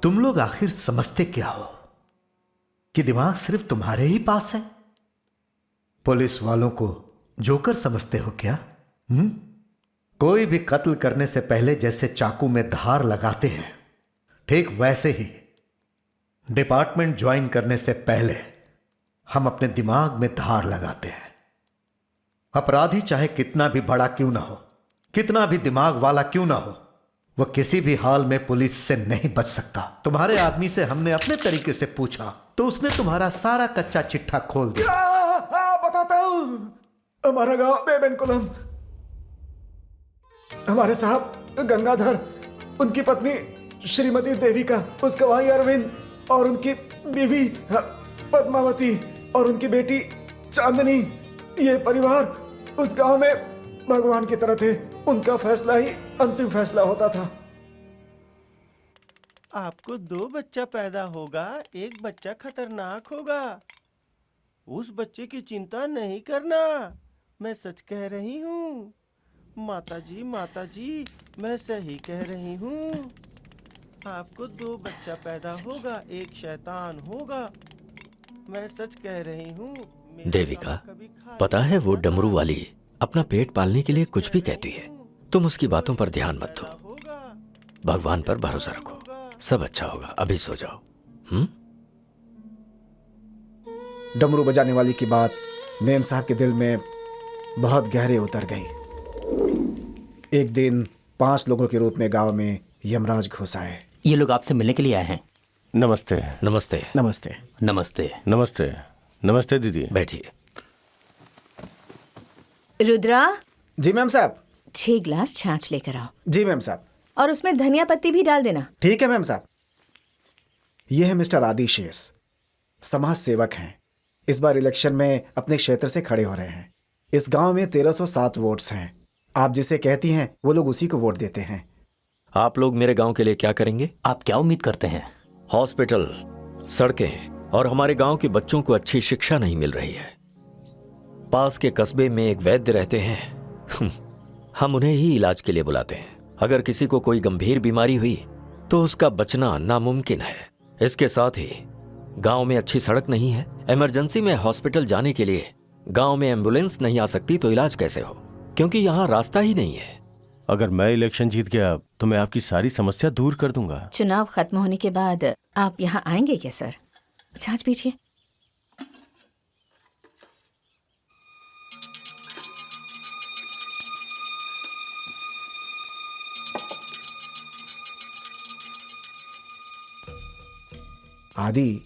तुम लोग आखिर समझते क्या हो कि दिमाग सिर्फ तुम्हारे ही पास है? पुलिस वालों को जोकर समझते हो क्या? कोई भी कत्ल करने से पहले जैसे चाकू में धार लगाते हैं, ठीक वैसे ही डिपार्टमेंट ज्वाइन करने से पहले हम अपने दिमाग में धार लगाते हैं। अपराधी चाहे कितना भी बड़ा क्यों ना हो, कितना भी दिमाग वाला क्यों ना हो, वह किसी भी हाल में पुलिस से नहीं बच सकता। तुम्हारे आदमी से हमने अपने तरीके से पूछा तो उसने तुम्हारा सारा कच्चा चिट्ठा खोल दिया। बताता हूं, हमारा गांव बेबेनकुलम, हमारे साहब गंगाधर, उनकी पत्नी श्रीमती देविका, उसका भाई अरविंद और उनकी बीवी पद्मावती और उनकी बेटी चांदनी, ये परिवार उस गांव में भगवान की तरह थे। उनका फैसला ही अंतिम फैसला होता था। आपको 2 बच्चा पैदा होगा, एक बच्चा खतरनाक होगा। उस बच्चे की चिंता नहीं करना, मैं सच कह रही हूँ। माताजी, मैं सही कह रही हूँ। आपको 2 बच्चा पैदा होगा, एक शैतान होगा, मैं सच कह रही हूँ। देविका, पता है वो डमरू वाली अपना पेट पालने के लिए कुछ भी कहती है। तुम उसकी बातों पर ध्यान मत दो, भगवान पर भरोसा रखो, सब अच्छा होगा। अभी सो जाओ। डमरू बजाने वाली की बात मेम साहब के दिल में बहुत गहरे उतर गई। एक दिन 5 लोगों के रूप में गांव में यमराज घुस आए। ये लोग आपसे मिलने के लिए आए हैं। नमस्ते। नमस्ते। नमस्ते। नमस्ते। नमस्ते। नमस्ते दीदी। बैठिए। रुद्रा, जी मैम साहब। 6 गिलास छाछ लेकर आओ। जी मैम साहब। और उसमें धनिया पत्ती भी डाल देना। ठीक है मैम साहब। ये है मिस्टर आदिशेष, समाज सेवक हैं। इस बार इलेक्शन में अपने क्षेत्र से खड़े हो रहे हैं। इस गांव में 1307 वोट्स हैं। आप जिसे कहती हैं वो लोग उसी को वोट देते हैं। आप लोग मेरे गांव के लिए क्या करेंगे? आप क्या उम्मीद करते हैं? हॉस्पिटल, सड़कें और हमारे गांव के बच्चों को अच्छी शिक्षा नहीं मिल रही है। पास के कस्बे में एक वैद्य रहते हैं, हम उन्हें ही इलाज के लिए बुलाते हैं। अगर किसी को कोई गंभीर बीमारी हुई तो उसका बचना नामुमकिन है। इसके साथ ही गांव में अच्छी सड़क नहीं है। इमरजेंसी में हॉस्पिटल जाने के लिए गांव में एम्बुलेंस नहीं आ सकती तो इलाज कैसे हो, क्योंकि यहाँ रास्ता ही नहीं है। अगर मैं इलेक्शन जीत गया तो मैं आपकी सारी समस्या दूर कर दूंगा। चुनाव खत्म होने के बाद आप यहाँ आएंगे क्या सर? छाछ पीछिए। आदि,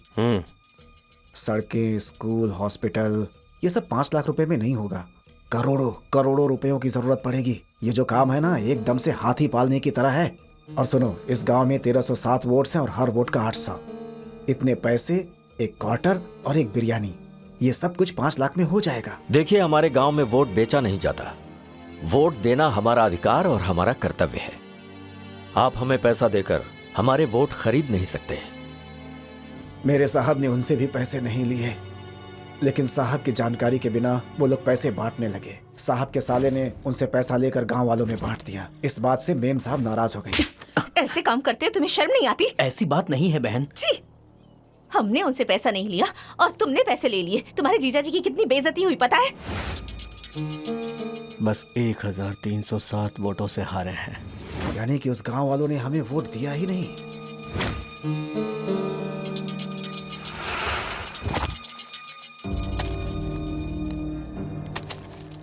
सड़कें, स्कूल, हॉस्पिटल, ये सब 5 लाख रुपए में नहीं होगा। करोड़ों रुपयों की जरूरत पड़ेगी। ये जो काम है ना, एकदम से हाथी पालने की तरह है। और सुनो, इस गांव में 1307 वोट्स हैं और हर वोट का 800। इतने पैसे, एक क्वार्टर और एक बिरयानी, ये सब कुछ 5 लाख में हो जाएगा। देखिए, हमारे गांव में वोट बेचा नहीं जाता। वोट देना हमारा अधिकार और हमारा कर्तव्य है। आप हमें पैसा देकर हमारे वोट खरीद नहीं सकते। मेरे साहब ने उनसे भी पैसे नहीं लिए, लेकिन साहब की जानकारी के बिना वो लोग पैसे बांटने लगे। साहब के साले ने उनसे पैसा लेकर गांव वालों में बांट दिया। इस बात से मेम साहब नाराज हो गई। ऐसे काम करते हो, तुम्हें शर्म नहीं आती? ऐसी बात नहीं है बहन। जी, हमने उनसे पैसा नहीं लिया और तुमने पैसे ले लिए। तुम्हारे जीजा जी की कितनी बेइज्जती हुई पता है? बस 1307 वोटों से हारे हैं। यानी कि उस गांव वालों ने हमें वोट दिया ही नहीं।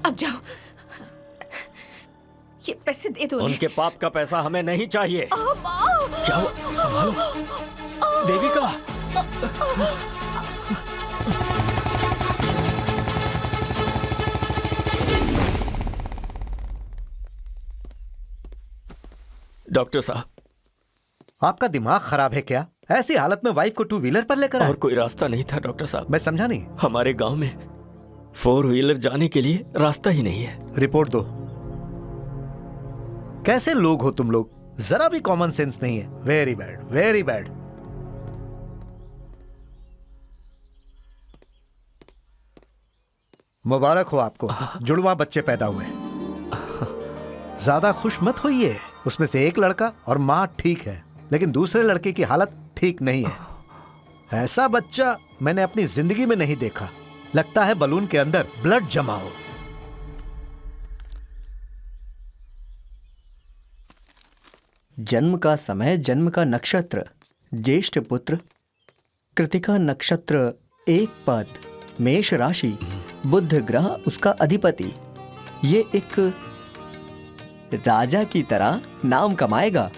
अब जाओ, ये पैसे दे दो। उनके पाप का पैसा हमें नहीं चाहिए। क्या हुआ? संभालो देविका। डॉक्टर साहब, आपका दिमाग खराब है क्या? ऐसी हालत में वाइफ को टू व्हीलर पर लेकर आए? और कोई रास्ता नहीं था डॉक्टर साहब। मैं समझा नहीं। हमारे गांव में 4 व्हीलर जाने के लिए रास्ता ही नहीं है। रिपोर्ट दो। कैसे लोग हो तुम लोग? जरा भी कॉमन सेंस नहीं है। Very bad, very bad. मुबारक हो आपको, जुड़वा बच्चे पैदा हुए। ज्यादा खुश मत होइए। उसमें से एक लड़का और माँ ठीक है, लेकिन दूसरे लड़के की हालत ठीक नहीं है। ऐसा बच्चा मैंने अपनी जिंदगी में नहीं देखा। लगता है बलून के अंदर ब्लड जमा हो। जन्म का समय, जन्म का नक्षत्र, ज्येष्ठ पुत्र, कृतिका नक्षत्र, एक पद, मेष राशि, बुध ग्रह उसका अधिपति। ये एक राजा की तरह नाम कमाएगा,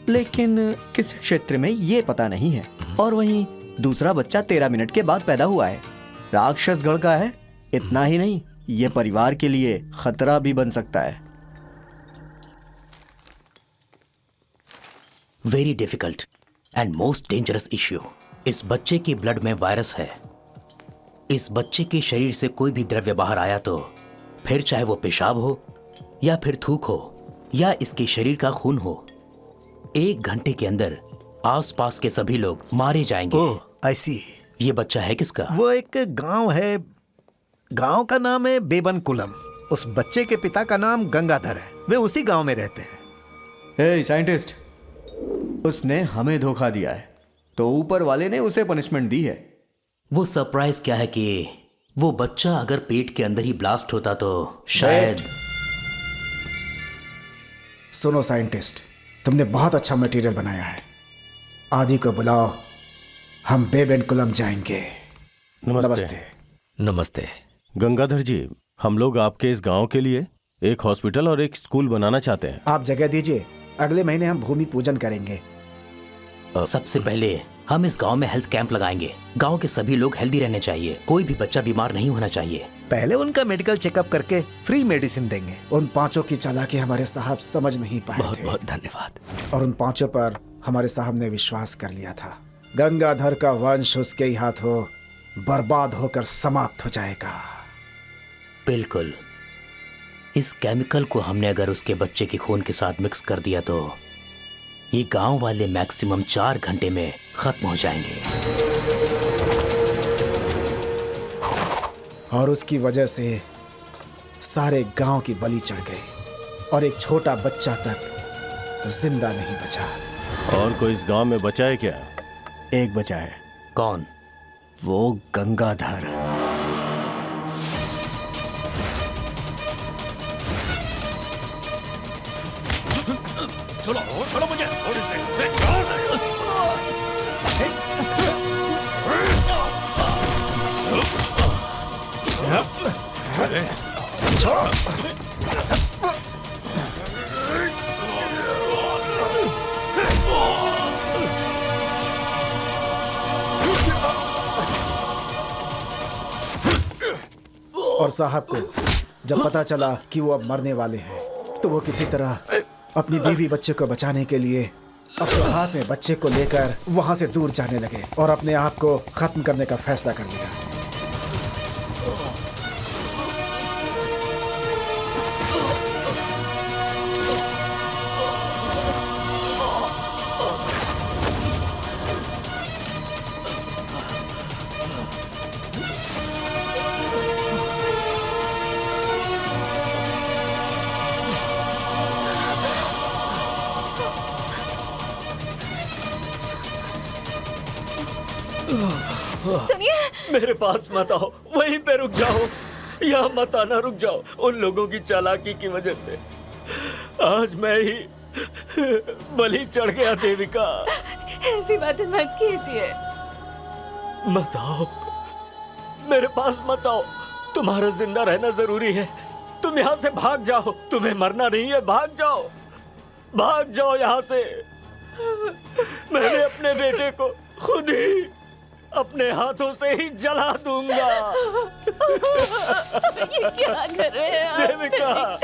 लेकिन किस क्षेत्र में ये पता नहीं है। और वहीं दूसरा बच्चा 13 मिनट के बाद पैदा हुआ है, राक्षसगढ़ का है। इतना ही नहीं, ये परिवार के लिए खतरा भी बन सकता है। Very difficult and most dangerous issue. इस बच्चे के ब्लड में वायरस है। इस बच्चे के शरीर से कोई भी द्रव्य बाहर आया तो फिर चाहे वो पेशाब हो या फिर थूक हो या इसके शरीर का खून हो, 1 घंटे के अंदर आसपास के सभी लोग मारे जाएंगे। ओह, आई सी। ये बच्चा है किसका? वो एक गांव है, गांव का नाम है बेबनकुलम। उस बच्चे के पिता का नाम गंगाधर है। वे उसी गांव में रहते हैं। हे साइंटिस्ट, उसने हमें धोखा दिया है तो ऊपर वाले ने उसे पनिशमेंट दी है। वो सरप्राइज क्या है कि वो बच्चा अगर पेट के अंदर ही ब्लास्ट होता तो शायद। सुनो साइंटिस्ट, तुमने बहुत अच्छा मटेरियल बनाया है। आदि को बुलाओ, हम बेबनकुलम जाएंगे। नमस्ते। नमस्ते। गंगाधर जी, हम लोग आपके इस गांव के लिए एक हॉस्पिटल और एक स्कूल बनाना चाहते हैं। आप जगह दीजिए, अगले महीने हम भूमि पूजन करेंगे। सबसे पहले हम इस गांव में हेल्थ कैंप लगाएंगे। गांव के सभी लोग हेल्दी रहने चाहिए, कोई भी बच्चा बीमार नहीं होना चाहिए। पहले उनका मेडिकल चेकअप करके फ्री मेडिसिन देंगे। उन 5 की चालाकी हमारे साहब समझ नहीं पाए बहुत थे। बहुत धन्यवाद। और उन 5 पर हमारे साहब ने विश्वास कर लिया था। गंगाधर का वंश उसके ही हाथों बर्बाद होकर समाप्त हो जाएगा। बिल्कुल। इस केमिकल को हमने अगर उसके बच्चे के खून के साथ मिक्स कर दिया तो ये गांव वाले मैक्सिमम 4 घंटे में खत्म हो जाएंगे। और उसकी वजह से सारे गांव की बलि चढ़ गई और एक छोटा बच्चा तक जिंदा नहीं बचा। और कोई इस गांव में बचा है क्या? एक बचा है। कौन? वो गंगाधर। छोड़ो मुझे थोड़ी से। और साहब को जब पता चला कि वो अब मरने वाले हैं तो वो किसी तरह अपनी बीवी बच्चे को बचाने के लिए अपने हाथ में बच्चे को लेकर वहां से दूर जाने लगे और अपने आप को खत्म करने का फैसला कर लिया। सुनिए, मेरे पास मत आओ, वहीं पे रुक जाओ। यहाँ मत आना, रुक जाओ। उन लोगों की चालाकी की वजह से आज मैं ही बलि चढ़ गया। देविका, ऐसी बातें मत कीजिए। मत आओ, मेरे पास मत आओ। तुम्हारा जिंदा रहना जरूरी है। तुम यहाँ से भाग जाओ। तुम्हें मरना नहीं है, भाग जाओ, भाग जाओ यहाँ से। मैंने अपने बेटे को खुद ही अपने हाथों से ही जला दूंगा। ये क्या कर रहे हैं आप? देविका,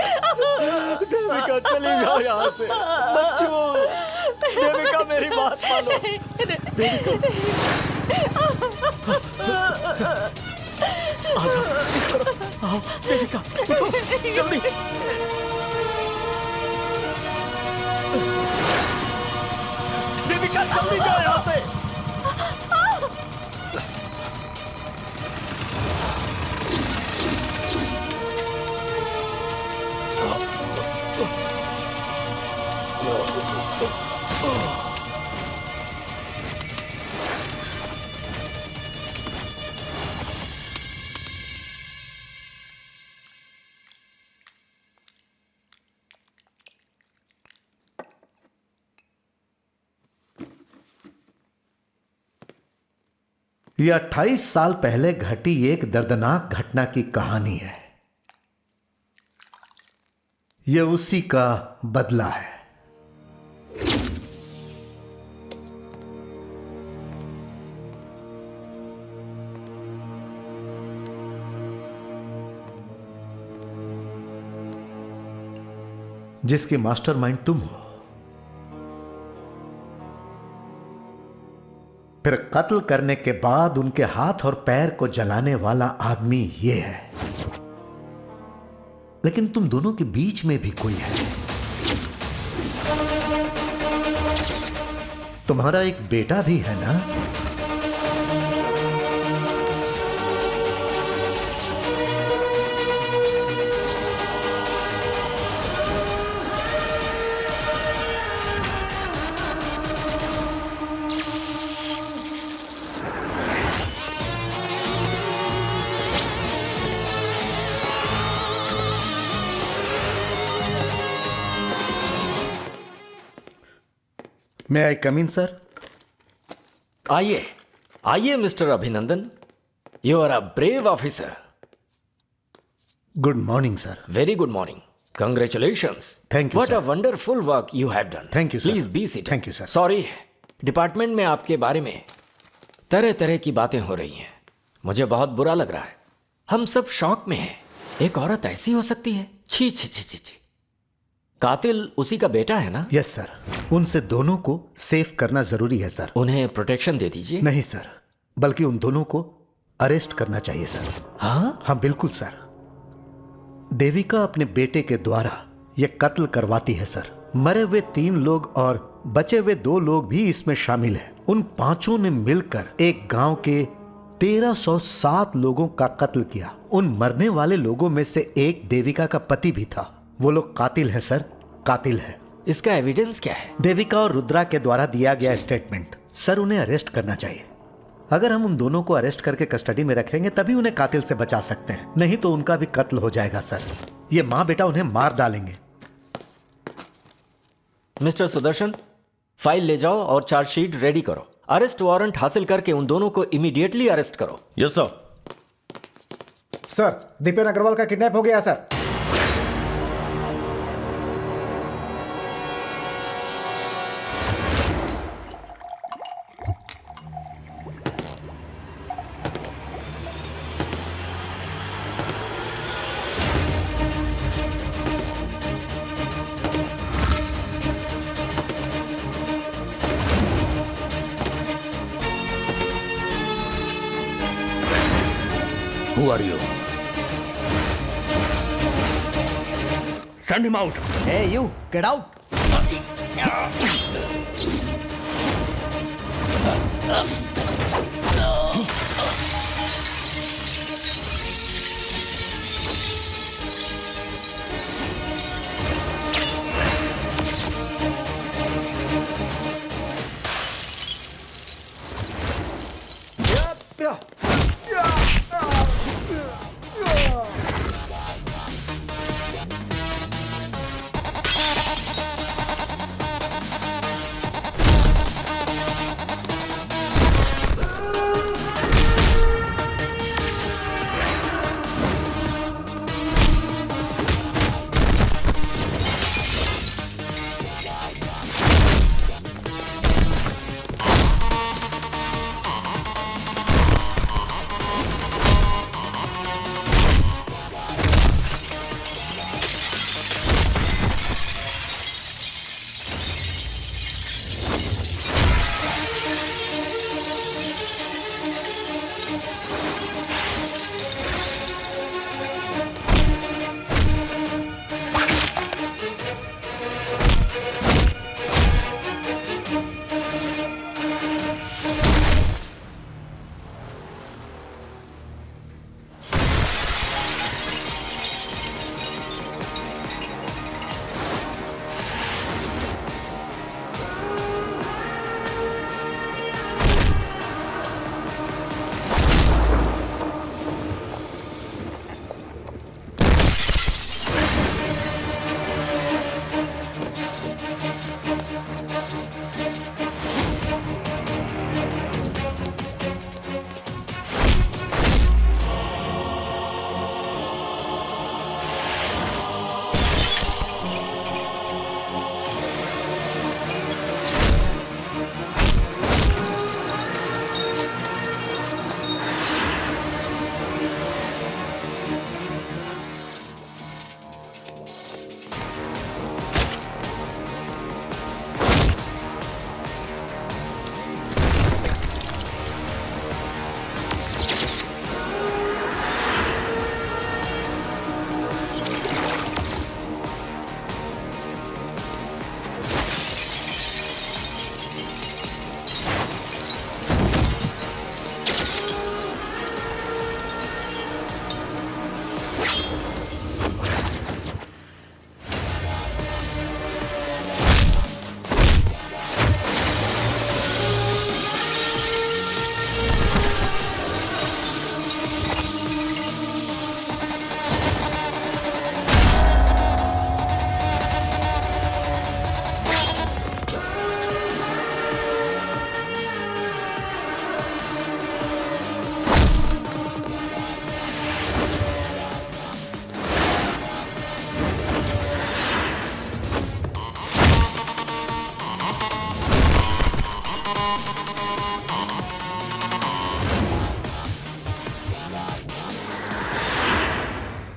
देविका चली जाओ यहाँ यहाँ से। बच्चों, देविका मेरी बात मानो। आ जाओ इस तरफ। आओ देविका, उठो, जल्दी। देविका जल्दी जाओ यहाँ से। यह 28 साल पहले घटी एक दर्दनाक घटना की कहानी है। यह उसी का बदला है। जिसकी मास्टरमाइंड तुम हो। फिर कत्ल करने के बाद उनके हाथ और पैर को जलाने वाला आदमी ये है। लेकिन तुम दोनों के बीच में भी कोई है। तुम्हारा एक बेटा भी है ना? May I come in, sir? आइए आइए mister Abhinandan, you are a brave officer. Good morning, sir. Very good morning. Congratulations. Thank you, What sir. a wonderful work you have done. Thank you, sir. Please be seated. Thank you, sir. Sorry, department में आपके बारे में तरह तरह की बातें हो रही हैं। मुझे बहुत बुरा लग रहा है। हम सब शॉक में हैं। एक औरत ऐसी हो सकती है? छी छी छी छी छी। कातिल उसी का बेटा है ना? यस सर, उनसे दोनों को सेव करना जरूरी है सर। उन्हें प्रोटेक्शन दे दीजिए। नहीं सर, बल्कि उन दोनों को अरेस्ट करना चाहिए सर। हाँ बिल्कुल सर। देविका अपने बेटे के द्वारा यह कत्ल करवाती है सर। मरे हुए 3 लोग और बचे हुए 2 लोग भी इसमें शामिल हैं। उन 5 ने मिलकर एक गांव के 1307 लोगों का कत्ल किया। उन मरने वाले लोगों में से एक देविका का पति भी था। वो लोग कातिल है सर, कातिल है। इसका एविडेंस क्या है? देविका और रुद्रा के द्वारा दिया गया स्टेटमेंट। सर उन्हें अरेस्ट करना चाहिए। अगर हम उन दोनों को अरेस्ट करके कस्टडी में रखेंगे तभी उन्हें कातिल से बचा सकते हैं, नहीं तो उनका भी कत्ल हो जाएगा सर। ये माँ बेटा उन्हें मार डालेंगे। मिस्टर सुदर्शन, फाइल ले जाओ और चार्जशीट रेडी करो। अरेस्ट वारंट हासिल करके उन दोनों को इमीडिएटली अरेस्ट करो। Yes sir. Sir, Dipen Agarwal का किडनैप हो गया sir. Who are you? Send him out. Hey, you, get out.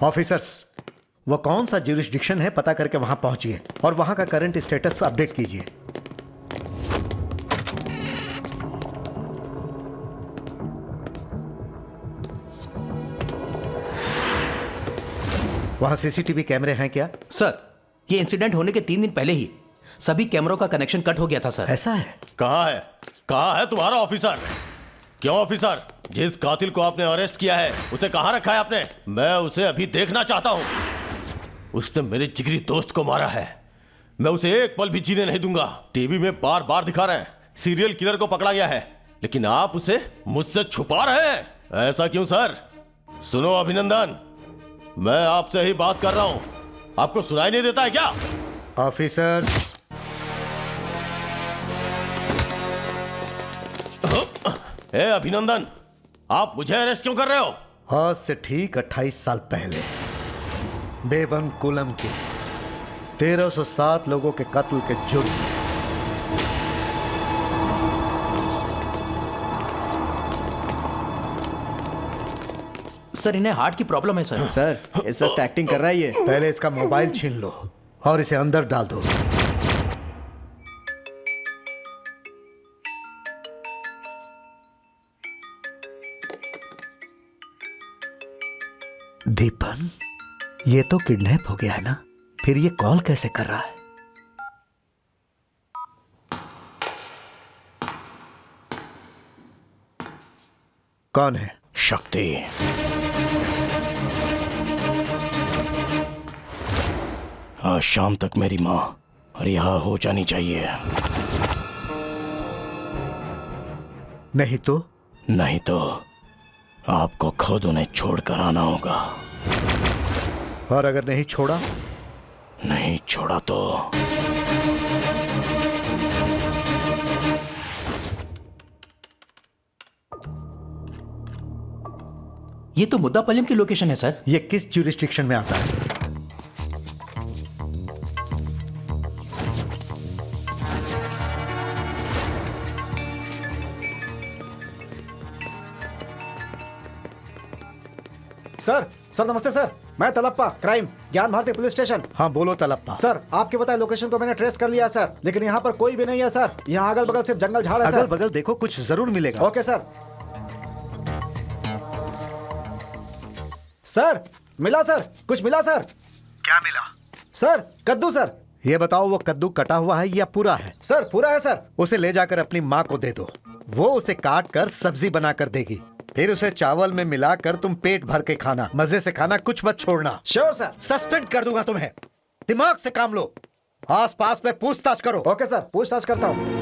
Officers, वो कौन सा ज्यूरिसडिक्शन है पता करके वहां पहुंचिए और वहां का करंट स्टेटस अपडेट कीजिए। वहां सीसीटीवी कैमरे हैं क्या? सर, ये इंसिडेंट होने के 3 दिन पहले ही सभी कैमरों का कनेक्शन कट हो गया था सर। ऐसा है? कहाँ है तुम्हारा ऑफिसर? क्यों ऑफिसर, जिस कातिल को आपने अरेस्ट किया है उसे कहाँ रखा है आपने? मैं उसे अभी देखना चाहता हूँ। उसने मेरे जिगरी दोस्त को मारा है, मैं उसे एक पल भी जीने नहीं दूंगा। टीवी में बार बार दिखा रहे हैं सीरियल किलर को पकड़ा गया है, लेकिन आप उसे मुझसे छुपा रहे हैं। ऐसा क्यों सर? सुनो अभिनंदन, मैं आपसे ही बात कर रहा हूं, आपको सुनाई नहीं देता है क्या? ऑफिसर्स, ए अभिनंदन, आप मुझे अरेस्ट क्यों कर रहे हो? आज से ठीक 28 साल पहले बेबन कुलम के 1307 लोगों के कत्ल के जुर्म में सर, इन्हें हार्ट की प्रॉब्लम है सर। सर, इस वक्त एक्टिंग कर रहा है ये। पहले इसका मोबाइल छीन लो और इसे अंदर डाल दो। दीपन, ये तो किडनैप हो गया है ना? फिर ये कॉल कैसे कर रहा है? कौन है? शक्ति। आज शाम तक मेरी माँ रिहा हो जानी चाहिए, नहीं तो? नहीं तो आपको खुद उन्हें छोड़कर आना होगा। और अगर नहीं छोड़ा? नहीं छोड़ा तो ये तो मुद्दापल्लम की लोकेशन है सर। ये किस ज्यूरिसडिक्शन में आता है? सर नमस्ते सर, मैं तलप्पा, क्राइम, ज्ञान भारती पुलिस स्टेशन। हाँ बोलो तलप्पा। सर, आपके बताए लोकेशन को मैंने ट्रेस कर लिया सर, लेकिन यहाँ पर कोई भी नहीं है सर। यहाँ अगल बगल सिर्फ जंगल झाड़ है सर। अगल बगल देखो, कुछ जरूर मिलेगा। Okay sir. सर मिला सर, कुछ मिला सर। क्या मिला? सर कद्दू सर। ये बताओ, वो कद्दू कटा हुआ है या पूरा है? सर पूरा है सर। उसे ले जाकर अपनी माँ को दे दो, वो उसे काट कर सब्जी बनाकर देगी। फिर उसे चावल में मिलाकर तुम पेट भर के खाना, मजे से खाना, कुछ मत छोड़ना। Sure sir. सस्पेंड कर दूंगा तुम्हें। दिमाग से काम लो, आस पास में पूछताछ करो। ओके सर, पूछताछ करता हूँ।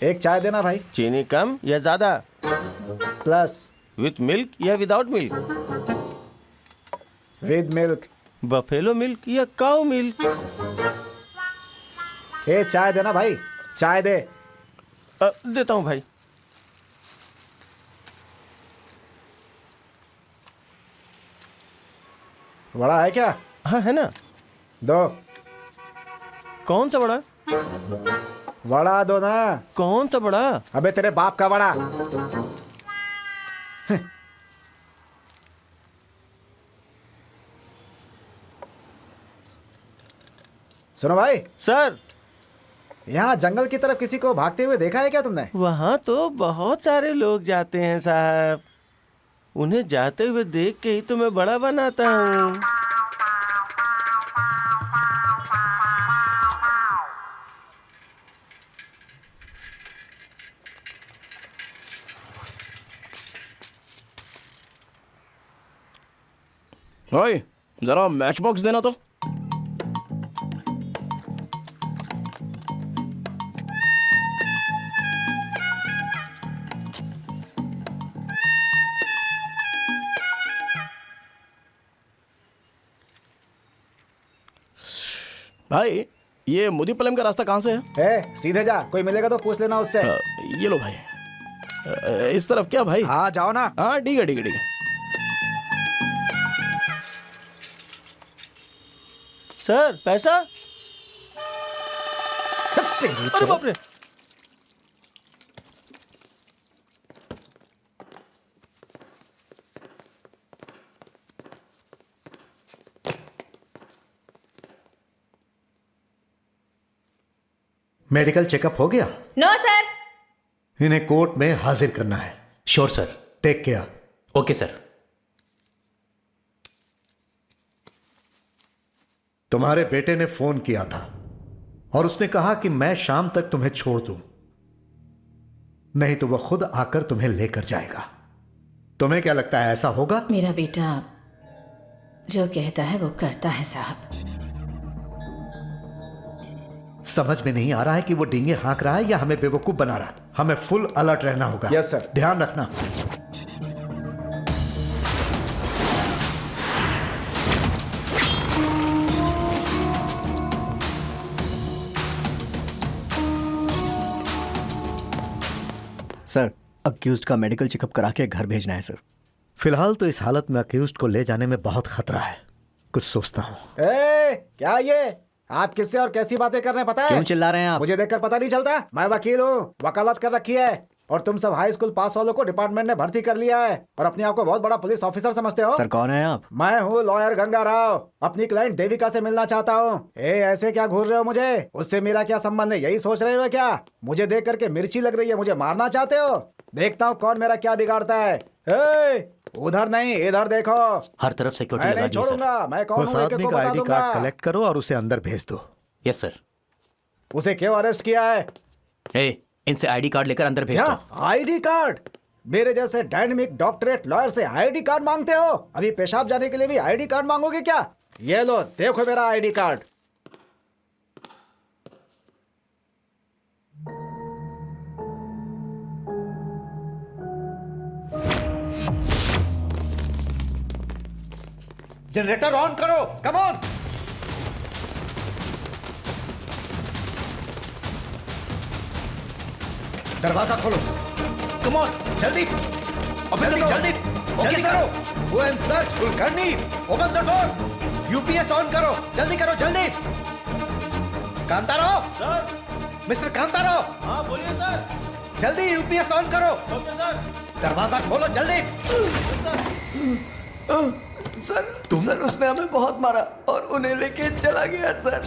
एक चाय देना भाई। चीनी कम या ज्यादा? प्लस। विथ मिल्क या without milk? With milk. Buffalo milk या काऊ मिल्क? ए चाय देना भाई, चाय दे। देता हूँ भाई। बड़ा है क्या? हाँ है ना। दो। कौन सा बड़ा? बड़ा दो ना। कौन सा बड़ा? अबे तेरे बाप का बड़ा। सुनो भाई। सर, यहाँ जंगल की तरफ किसी को भागते हुए देखा है क्या तुमने? वहाँ तो बहुत सारे लोग जाते हैं साहब, उन्हें जाते हुए देख के ही तो मैं बड़ा बनाता हूँ। ओए, जरा मैच बॉक्स देना तो। भाई, ये मुदीपलम का रास्ता कहाँ से है? सीधे जा, कोई मिलेगा तो पूछ लेना उससे। ये लो भाई। इस तरफ क्या भाई? हाँ जाओ ना। हाँ ठीक है ठीक है ठीक है। सर पैसा? तेरी अरे बाप रे। मेडिकल चेकअप हो गया? No sir. इन्हें कोर्ट में हाजिर करना है। Sure sir. Take care. Okay sir. तुम्हारे बेटे ने फोन किया था और उसने कहा कि मैं शाम तक तुम्हें छोड़ दूं, नहीं तो वह खुद आकर तुम्हें लेकर जाएगा। तुम्हें क्या लगता है ऐसा होगा? मेरा बेटा जो कहता है वो करता है साहब। समझ में नहीं आ रहा है कि वो डींगे हाँक रहा है या हमें बेवकूफ बना रहा है। हमें फुल अलर्ट रहना होगा। Yes sir. ध्यान रखना। सर, अक्यूज्ड का मेडिकल चेकअप करा के घर भेजना है सर। फिलहाल तो इस हालत में अक्यूज्ड को ले जाने में बहुत खतरा है। कुछ सोचता हूँ। क्या ये आप किससे और कैसी बातें कर रहे हैं पता है? क्यों चिल्ला रहे हैं आप? मुझे देखकर पता नहीं चलता? मैं वकील हूँ, वकालत कर रखी है, और तुम सब हाई स्कूल पास वालों को डिपार्टमेंट ने भर्ती कर लिया है और अपने आप को बहुत बड़ा पुलिस ऑफिसर समझते हो। सर कौन है आप? मैं हूँ लॉयर गंगा राव, अपनी क्लाइंट देविका से मिलना चाहता हूँ। ऐसे क्या घूर रहे हो मुझे? उससे मेरा क्या संबंध है, यही सोच रहे हो क्या? मुझे देख करके मिर्ची लग रही है, मुझे मारना चाहते हो? देखता हूँ कौन मेरा क्या बिगाड़ता है। उधर नहीं इधर देखो। हर तरफ सिक्योरिटी लगा दी सर। छोड़ूंगा, मैं कौन उस हूँ आदमी का आईडी कार्ड कलेक्ट करो और उसे अंदर भेज दो। Yes sir. उसे क्यों अरेस्ट किया है? इनसे आईडी कार्ड लेकर अंदर भेज दो। ID card? मेरे जैसे डायनेमिक डॉक्टरेट लॉयर से आईडी कार्ड मांगते हो? अभी पेशाब जाने के लिए भी आईडी कार्ड मांगोगे क्या? ये लो देखो मेरा आईडी कार्ड। जनरेटर ऑन करो, कम ऑन। दरवाजा खोलो, कम ऑन, जल्दी जल्दी जल्दी जल्दी करो। Go and search Kulkarni, open the door. UPS on करो, जल्दी करो जल्दी। Kantarao sir, mister Kantarao. हाँ बोलिए सर। जल्दी यूपीएस ऑन करो। Okay sir. दरवाजा खोलो जल्दी। सर उसने हमें बहुत मारा और उन्हें लेके चला गया सर।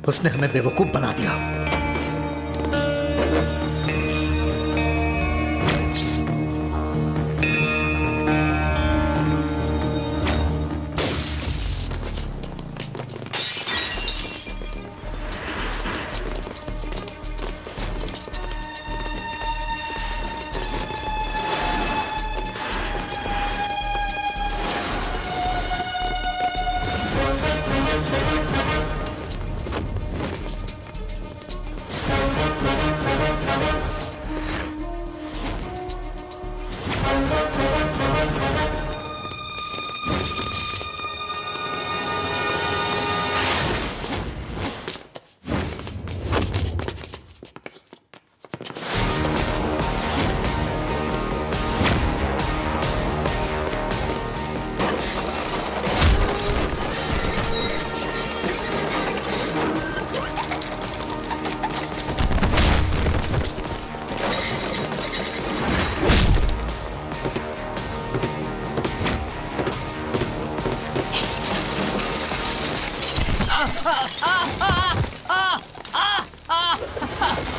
उसने हमें बेवकूफ बना दिया।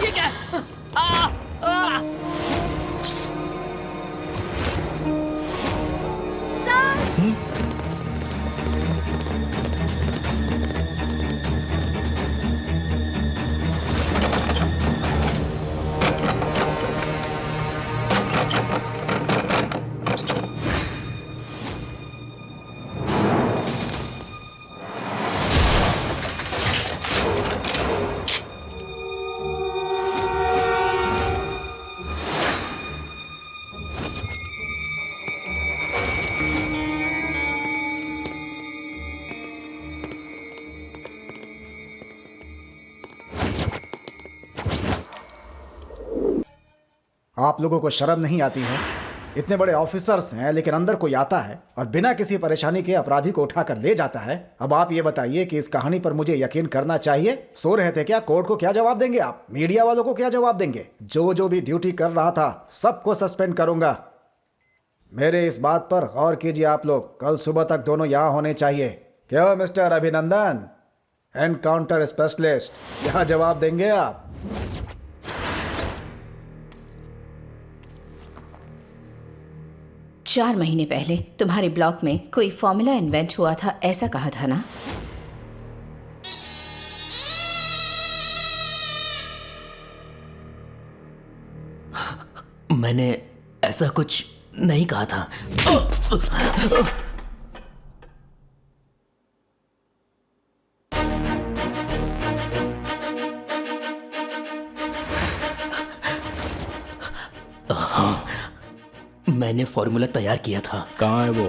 ये क्या? आप लोगों को शर्म नहीं आती है? इतने बड़े ऑफिसर्स हैं, लेकिन अंदर कोई आता है और बिना किसी परेशानी के अपराधी को उठाकर ले जाता है। अब आप ये बताइए कि इस कहानी पर मुझे यकीन करना चाहिए? सो रहे थे क्या? कोर्ट को क्या जवाब देंगे आप? मीडिया वालों को क्या जवाब देंगे? जो भी ड्यूटी कर रहा था सबको सस्पेंड करूंगा। मेरे इस बात पर गौर कीजिए आप लोग, कल सुबह तक दोनों यहाँ होने चाहिए। क्यों मिस्टर अभिनंदन, एनकाउंटर स्पेशलिस्ट, यहाँ जवाब देंगे आप? चार महीने पहले तुम्हारे ब्लॉक में कोई फॉर्मूला इन्वेंट हुआ था, ऐसा कहा था ना? मैंने ऐसा कुछ नहीं कहा था। हाँ, मैंने फॉर्मूला तैयार किया था। कहाँ है वो?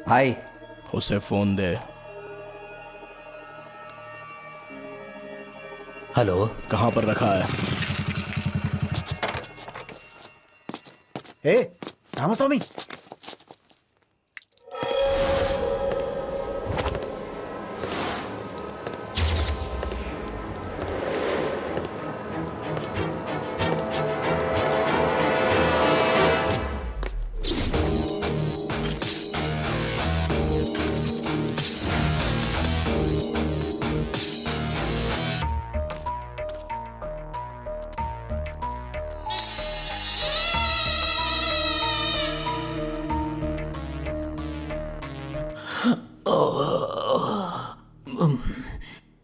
हाय, उसे फोन दे। हेलो, कहाँ पर रखा है? ए रामास्वामी,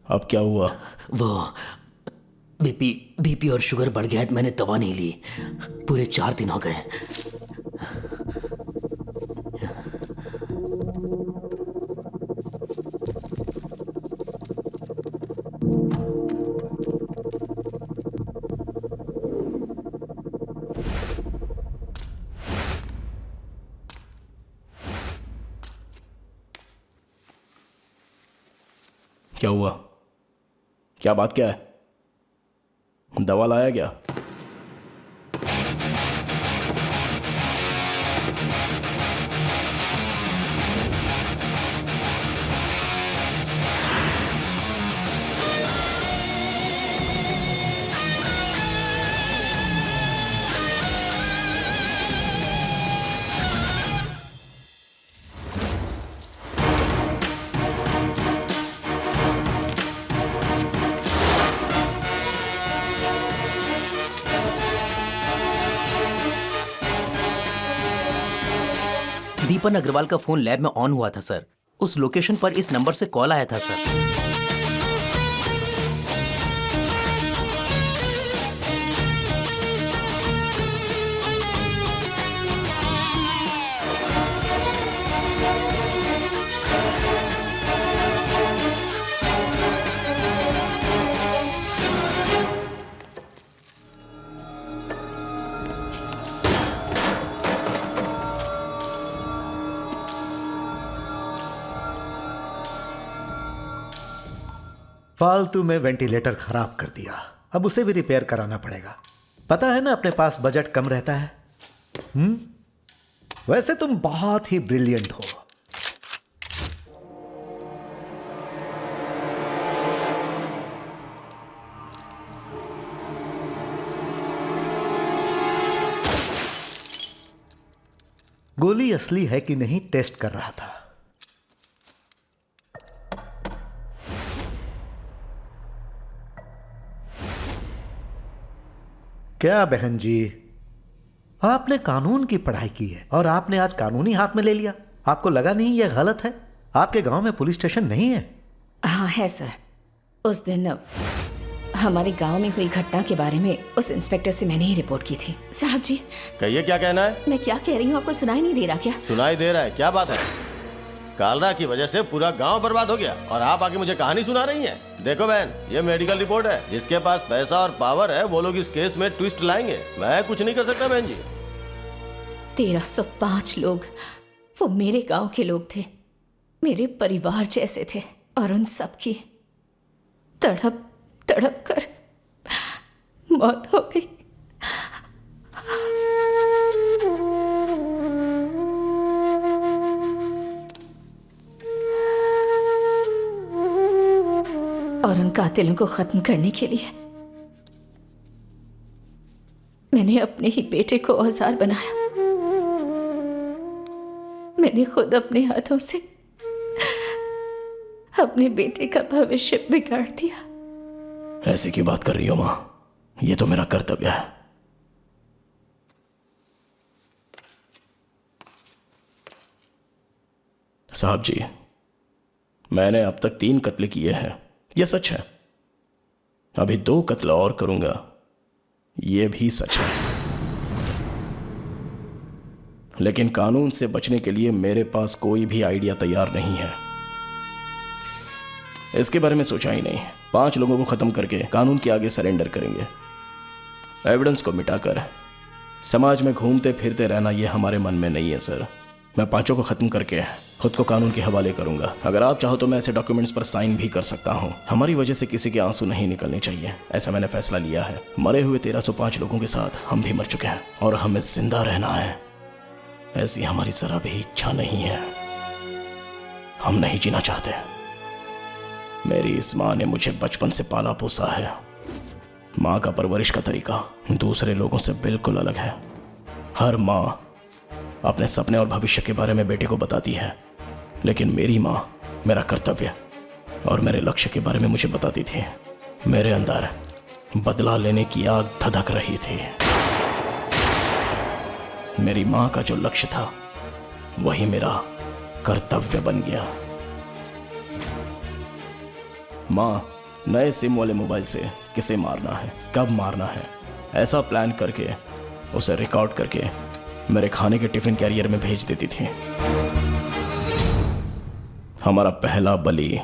अब क्या हुआ? वो बीपी और शुगर बढ़ गया है। मैंने दवा नहीं ली, पूरे 4 दिन हो गए। क्या हुआ? क्या बात क्या है? दवा लाया क्या? दीपन अग्रवाल का फोन लैब में ऑन हुआ था सर। उस लोकेशन पर इस नंबर से कॉल आया था सर। फालतू में वेंटिलेटर खराब कर दिया, अब उसे भी रिपेयर कराना पड़ेगा। पता है ना अपने पास बजट कम रहता है। वैसे तुम बहुत ही ब्रिलियंट हो। गोली असली है कि नहीं टेस्ट कर रहा था। क्या बहन जी, आपने कानून की पढ़ाई की है और आपने आज कानूनी हाथ में ले लिया। आपको लगा नहीं यह गलत है? आपके गांव में पुलिस स्टेशन नहीं है? हाँ है सर। उस दिन हमारे गांव में हुई घटना के बारे में उस इंस्पेक्टर से मैंने ही रिपोर्ट की थी। साहब जी, कहिए क्या कहना है? मैं क्या कह रही हूँ आपको सुनाई नहीं दे रहा क्या? सुनाई दे रहा है, क्या बात है? कालरा की वजह से पूरा गांव बर्बाद हो गया और आप आके मुझे कहानी सुना रही हैं? देखो बहन, ये मेडिकल रिपोर्ट है। जिसके पास पैसा और पावर है वो लोग इस केस में ट्विस्ट लाएंगे। मैं कुछ नहीं कर सकता बहन जी। 1305 लोग, वो मेरे गांव के लोग थे, मेरे परिवार जैसे थे, और उन सब की तड़प तड़प कर मौत हो गई। और उन कातिलों को खत्म करने के लिए मैंने अपने ही बेटे को औजार बनाया। मैंने खुद अपने हाथों से अपने बेटे का भविष्य बिगाड़ दिया। ऐसी क्यों बात कर रही हो माँ? ये तो मेरा कर्तव्य है। साहब जी, मैंने अब तक 3 कत्ल किए हैं, यह सच है। अभी 2 कत्ल और करूंगा, यह भी सच है। लेकिन कानून से बचने के लिए मेरे पास कोई भी आइडिया तैयार नहीं है। इसके बारे में सोचा ही नहीं। 5 लोगों को खत्म करके कानून के आगे सरेंडर करेंगे। एविडेंस को मिटाकर समाज में घूमते फिरते रहना यह हमारे मन में नहीं है सर। मैं 5 को खत्म करके खुद को कानून के हवाले करूंगा। अगर आप चाहो तो मैं ऐसे डॉक्यूमेंट्स पर साइन भी कर सकता हूं। हमारी वजह से किसी के आंसू नहीं निकलने चाहिए, ऐसा मैंने फैसला लिया है। मरे हुए 1305 लोगों के साथ हम भी मर चुके हैं और हमें जिंदा रहना है, ऐसी हमारी जरा भी इच्छा नहीं है। हम नहीं जीना चाहते। मेरी इस माँ ने मुझे बचपन से पाला पोसा है। माँ का परवरिश का तरीका दूसरे लोगों से बिल्कुल अलग है। हर माँ अपने सपने और भविष्य के बारे में बेटे को बताती है, लेकिन मेरी माँ मेरा कर्तव्य और मेरे लक्ष्य के बारे में मुझे बताती थी। मेरे अंदर बदला लेने की आग धधक रही थी। मेरी माँ का जो लक्ष्य था वही मेरा कर्तव्य बन गया। माँ, नए सिम वाले मोबाइल से किसे मारना है, कब मारना है, ऐसा प्लान करके उसे रिकॉर्ड करके मेरे खाने के टिफिन कैरियर में भेज देती थी। हमारा पहला बलि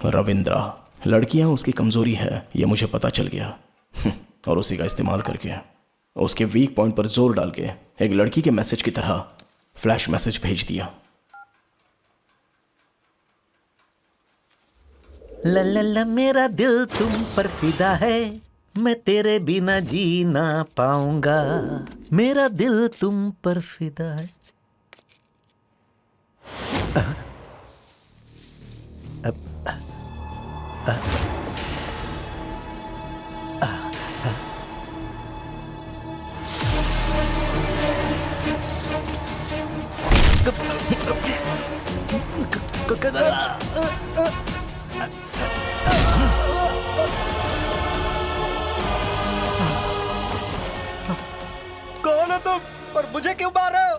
रविंद्रा। लड़कियां उसकी कमजोरी है ये मुझे पता चल गया और उसी का इस्तेमाल करके उसके वीक पॉइंट पर जोर डाल के एक लड़की के मैसेज की तरह फ्लैश मैसेज भेज दिया। ला मेरा दिल तुम पर फिदा है, मैं तेरे बिना जी ना पाऊंगा। मेरा दिल तुम पर फिदा है। कौन हो तुम और मुझे क्यों मार रहे हो?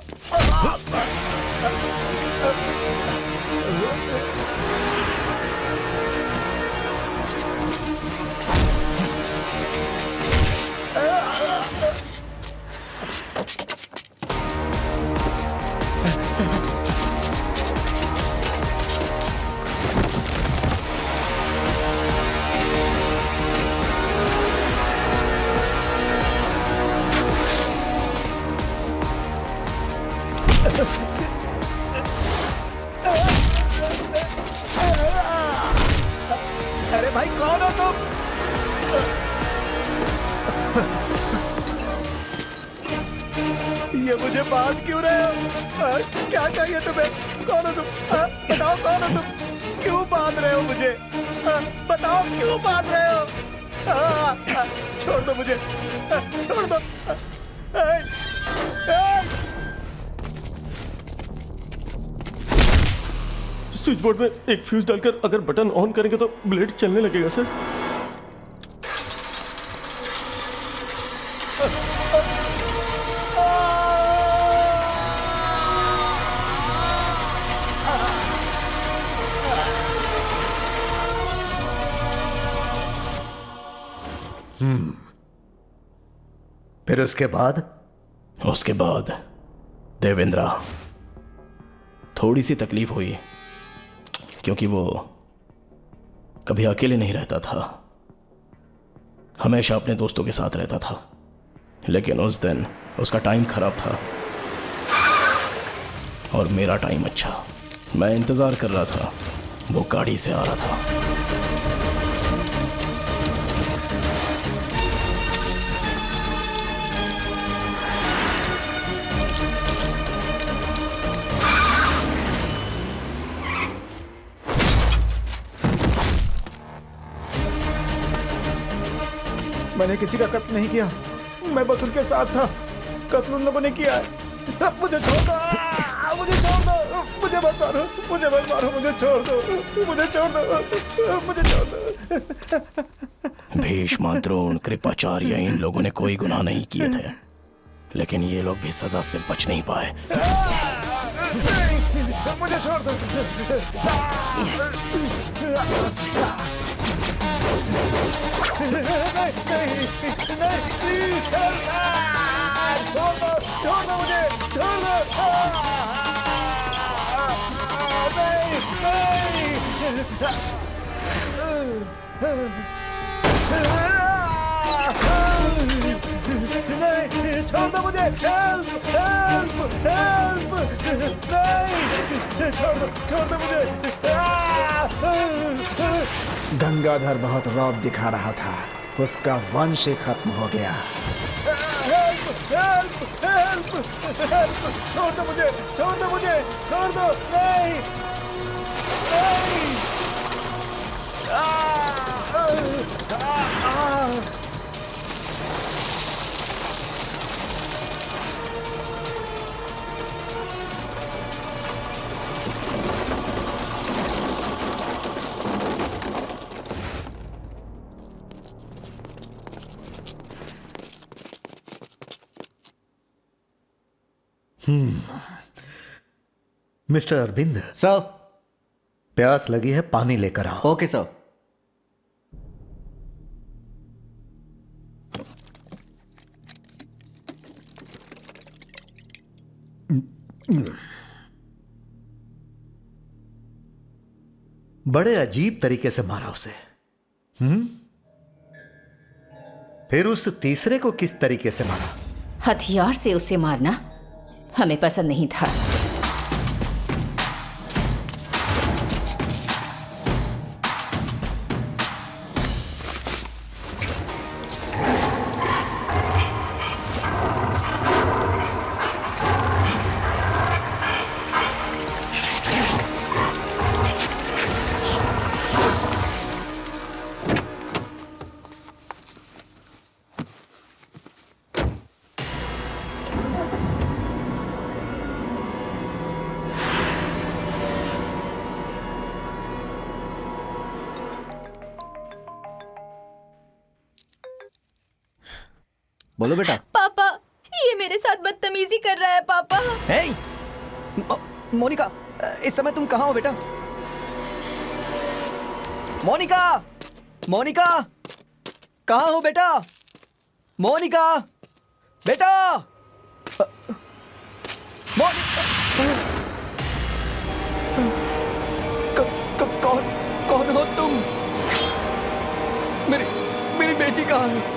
अरे भाई कौन हो तुम? ये मुझे बांध क्यों रहे हो? क्या चाहिए तुम्हें? कौन हो तुम? बताओ कौन हो तुम? क्यों बांध रहे हो मुझे? बताओ क्यों बांध रहे हो? छोड़ दो मुझे, छोड़ दो। स्विच बोर्ड में एक फ्यूज डालकर अगर बटन ऑन करेंगे तो ब्लेड चलने लगेगा सर। फिर उसके बाद? उसके बाद देवेंद्रा, थोड़ी सी तकलीफ हुई क्योंकि वो कभी अकेले नहीं रहता था, हमेशा अपने दोस्तों के साथ रहता था। लेकिन उस दिन उसका टाइम खराब था और मेरा टाइम अच्छा। मैं इंतज़ार कर रहा था, वो गाड़ी से आ रहा था। मैंने किसी का कत्ल नहीं किया, मैं बस उनके साथ था। कत्ल उन लोगों ने किया है। मुझे छोड़ दो, मुझे छोड़ दो, मुझे मत मारो, मुझे मत मारो, मुझे छोड़ दो, मुझे छोड़ दो, मुझे छोड़ दो। भीष्म, द्रोण, कृपाचार्य, इन लोगों ने कोई गुनाह नहीं किए थे, लेकिन ये लोग भी सजा से बच नहीं पाए। मुझे छोड़ दो। छोड़ दो मुझे, छोड़ दो। नहीं, छोड़ दो मुझे। Help, help, help. नहीं, छोड़ दो मुझे। गंगाधर बहुत रौब दिखा रहा था, उसका वंश ही खत्म हो गया। Help, help, help, help. छोड़ दो मुझे, छोड़ दो मुझे, छोड़ दो। नहीं, नहीं। Mister Arvind, sir. प्यास लगी है, पानी लेकर आओ। Okay sir. बड़े अजीब तरीके से मारा उसे। फिर उस तीसरे को किस तरीके से मारा? हथियार से उसे मारना हमें पसंद नहीं था। बोलो बेटा। पापा, ये मेरे साथ बदतमीजी कर रहा है पापा। हे, मोनिका, इस समय तुम कहाँ हो बेटा? मोनिका, मोनिका, कहाँ हो बेटा? मोनिका, बेटा, कौन हो तुम? मेरी बेटी कहाँ है?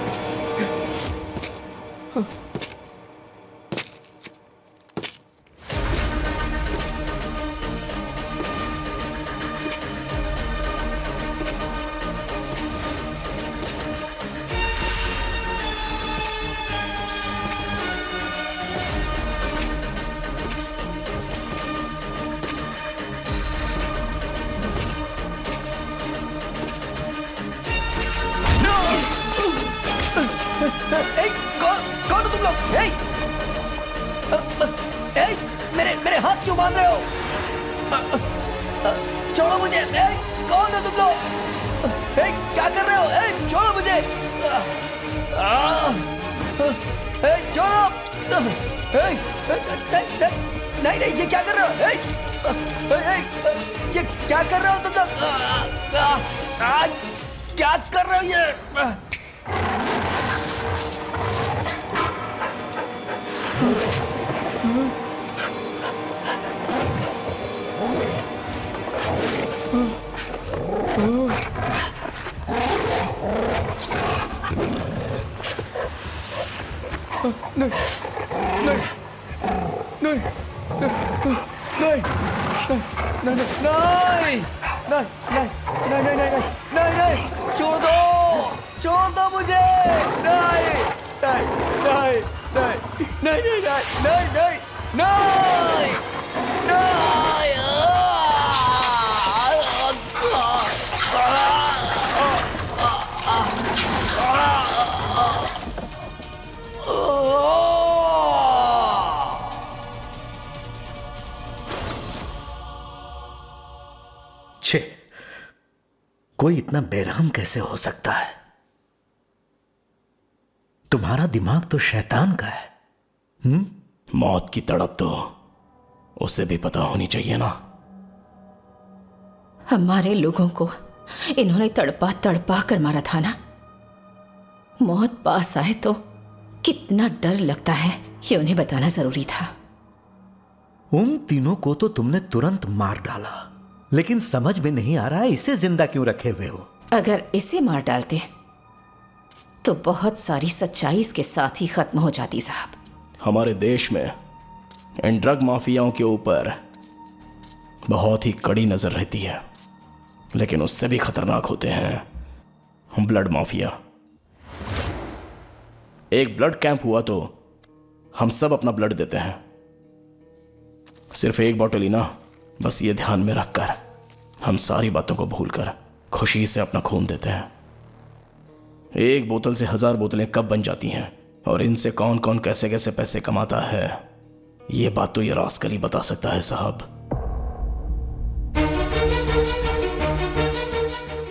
कौन हो तुम लोग? मेरे हाथ क्यों बांध रहे हो? छोड़ो मुझे। कौन हो तुम लोग? क्या कर रहे हो? छोड़ो मुझे। छोड़ो। नहीं नहीं, ये क्या कर रहे हो? ये क्या कर रहे हो तुम लोग? क्या कर रहे हो ये? नहीं, छोड़ दो मुझे। नहीं नहीं नहीं नहीं नहीं नहीं नहीं नहीं नहीं नहीं। छे, कोई इतना बेरहम कैसे हो सकता है? तुम्हारा दिमाग तो शैतान का है। मौत की तड़प तो उसे भी पता होनी चाहिए ना। हमारे लोगों को इन्होंने तड़पा तड़पा कर मारा था ना। मौत पास आए तो कितना डर लगता है ये उन्हें बताना जरूरी था। उन तीनों को तो तुमने तुरंत मार डाला, लेकिन समझ में नहीं आ रहा है इसे जिंदा क्यों रखे हुए हो। अगर इसे मार डालते तो बहुत सारी सच्चाई इसके साथ ही खत्म हो जाती साहब। हमारे देश में इन ड्रग माफियाओं के ऊपर बहुत ही कड़ी नजर रहती है, लेकिन उससे भी खतरनाक होते हैं ब्लड माफिया। एक ब्लड कैंप हुआ तो हम सब अपना ब्लड देते हैं, सिर्फ एक बॉटल ही ना। बस ये ध्यान में रखकर हम सारी बातों को भूलकर खुशी से अपना खून देते हैं। एक बोतल से 1000 बोतलें कब बन जाती हैं और इनसे कौन कौन कैसे कैसे पैसे कमाता है, ये बात तो ये रास्कल ही बता सकता है साहब।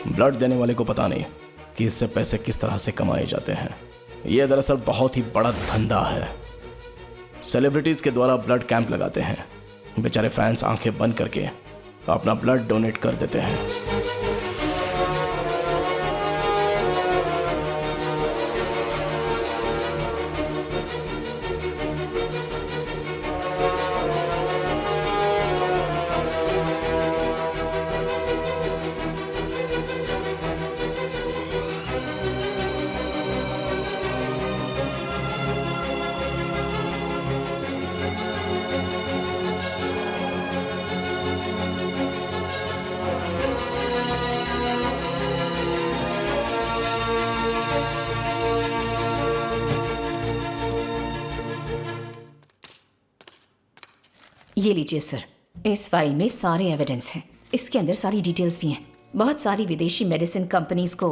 ब्लड देने वाले को पता नहीं कि इससे पैसे किस तरह से कमाए जाते हैं। यह दरअसल बहुत ही बड़ा धंधा है। सेलिब्रिटीज के द्वारा ब्लड कैंप लगाते हैं, बेचारे फैंस आंखें बंद करके अपना ब्लड डोनेट कर देते हैं। ये लीजिए सर, इस फाइल में सारे एविडेंस हैं। इसके अंदर सारी डिटेल्स भी हैं। बहुत सारी विदेशी मेडिसिन कंपनीज को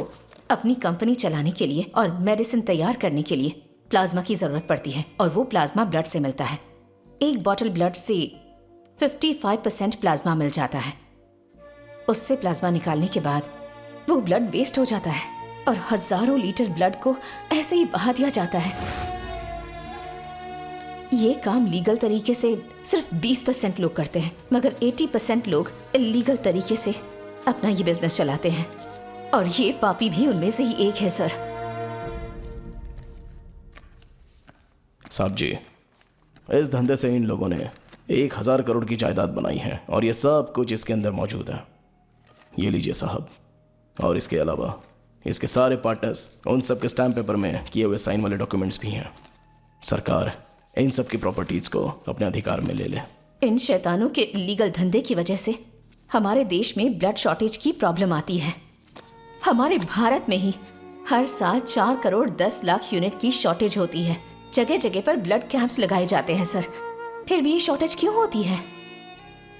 अपनी कंपनी चलाने के लिए और मेडिसिन तैयार करने के लिए प्लाज्मा की ज़रूरत पड़ती है, और वो प्लाज्मा ब्लड से मिलता है। एक बॉटल ब्लड से 55% प्लाज्मा मिल जाता है। उससे प्लाज्मा निकालने के बाद वो ब्लड वेस्ट हो जाता है और हज़ारों लीटर ब्लड को ऐसे ही बहा दिया जाता है। ये काम लीगल तरीके से सिर्फ 20% लोग करते हैं, मगर 80% लोग इलीगल तरीके से अपना ये बिजनेस चलाते हैं, और ये पापी भी उनमें से ही एक है सर। साहब जी, इस धंधे से इन लोगों ने 1000 करोड़ की जायदाद बनाई है, और ये सब कुछ इसके अंदर मौजूद है। ये लीजिए साहब, और इसके अलावा इसके सारे पार्टनर्स, उन सब के स्टैम्प पेपर में किए हुए साइन वाले डॉक्यूमेंट्स भी हैं। सरकार इन सब की प्रॉपर्टीज को अपने अधिकार में ले ले। इन शैतानों के इलीगल धंधे की वजह से हमारे देश में ब्लड शॉर्टेज की प्रॉब्लम आती है। हमारे भारत में ही हर साल 4 करोड़ 10 लाख यूनिट की शॉर्टेज होती है। जगह जगह पर ब्लड कैंप्स लगाए जाते हैं सर, फिर भी ये शॉर्टेज क्यों होती है?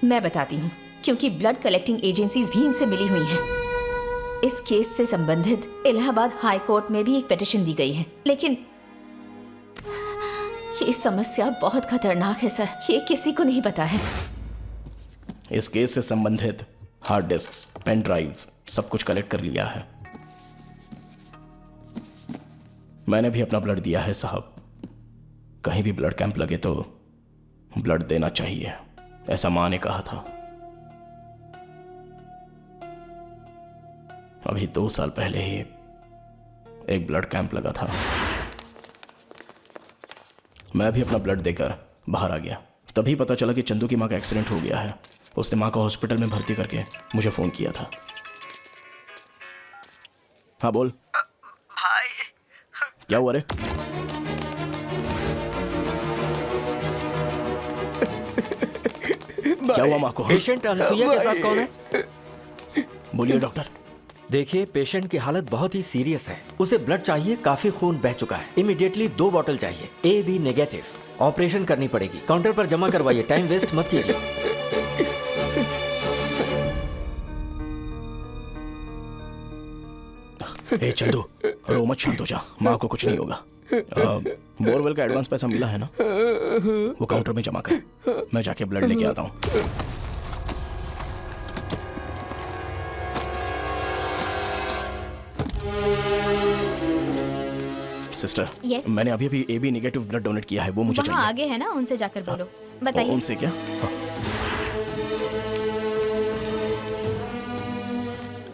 मैं बताती हूँ, क्योंकि ब्लड कलेक्टिंग एजेंसीज भी इनसे मिली हुई हैं। इस केस से संबंधित इलाहाबाद हाई कोर्ट में भी एक पिटीशन दी गई है, लेकिन ये समस्या बहुत खतरनाक है सर, ये किसी को नहीं पता है। इस केस से संबंधित हार्ड डिस्क्स, पेन ड्राइव्स सब कुछ कलेक्ट कर लिया है। मैंने भी अपना ब्लड दिया है साहब। कहीं भी ब्लड कैंप लगे तो ब्लड देना चाहिए, ऐसा माँ ने कहा था। अभी 2 साल पहले ही एक ब्लड कैंप लगा था। मैं भी अपना ब्लड देकर बाहर आ गया। तभी पता चला कि चंदू की माँ का एक्सीडेंट हो गया है। उसने माँ को हॉस्पिटल में भर्ती करके मुझे फ़ोन किया था। हाँ बोल भाई। क्या हुआ रे? क्या हुआ माँ को? पेशेंट अनसुईया के साथ कौन है? बोलिए डॉक्टर। देखिए, पेशेंट की हालत बहुत ही सीरियस है। उसे ब्लड चाहिए, काफी खून बह चुका है। इमीडिएटली 2 बॉटल चाहिए, AB नेगेटिव। ऑपरेशन करनी पड़ेगी। काउंटर पर जमा करवाइए, टाइम वेस्ट मत कीजिए। ए चंदू, रो मत, शांत हो जा। माँ को कुछ नहीं होगा। बोरवेल का एडवांस पैसा मिला है ना, वो काउंटर में जमा कर। मैं जाके ब्लड लेके आता हूँ। Sister, Yes? मैंने अभी अभी AB नेगेटिव ब्लड डोनेट किया है, वो मुझे वहाँ चाहिए। आगे है ना, उनसे जाकर बोलो। बताइए। उनसे क्या? हाँ।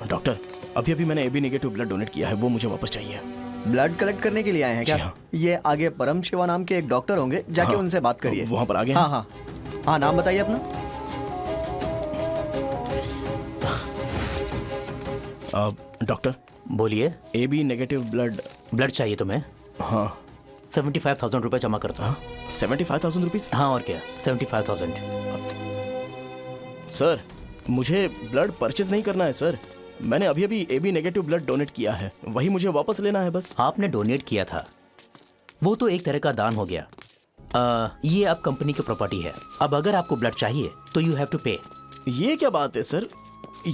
डॉक्टर, अभी अभी मैंने AB नेगेटिव ब्लड डोनेट किया है, वो मुझे वापस चाहिए। ब्लड कलेक्ट करने के लिए आए हैं जी क्या? हाँ। ये आगे परम शिवा नाम के एक डॉक्टर होंगे, जाके हाँ, उनसे बात करिए। वहाँ पर आगे हैं? हाँ हाँ हाँ, नाम बताइए अपना। डॉक्टर, बोलिए। AB नेगेटिव ब्लड चाहिए तुम्हें? हाँ 75,000 रुपये जमा करता हूँ। 75,000 रुपीज़? हाँ और क्या, 75,000। सर, मुझे ब्लड परचेज नहीं करना है सर। मैंने अभी अभी AB नेगेटिव ब्लड डोनेट किया है, वही मुझे वापस लेना है बस। आपने डोनेट किया था, वो तो एक तरह का दान हो गया। ये अब कंपनी की प्रॉपर्टी है। अब अगर आपको ब्लड चाहिए तो यू हैव टू पे। ये क्या बात है सर,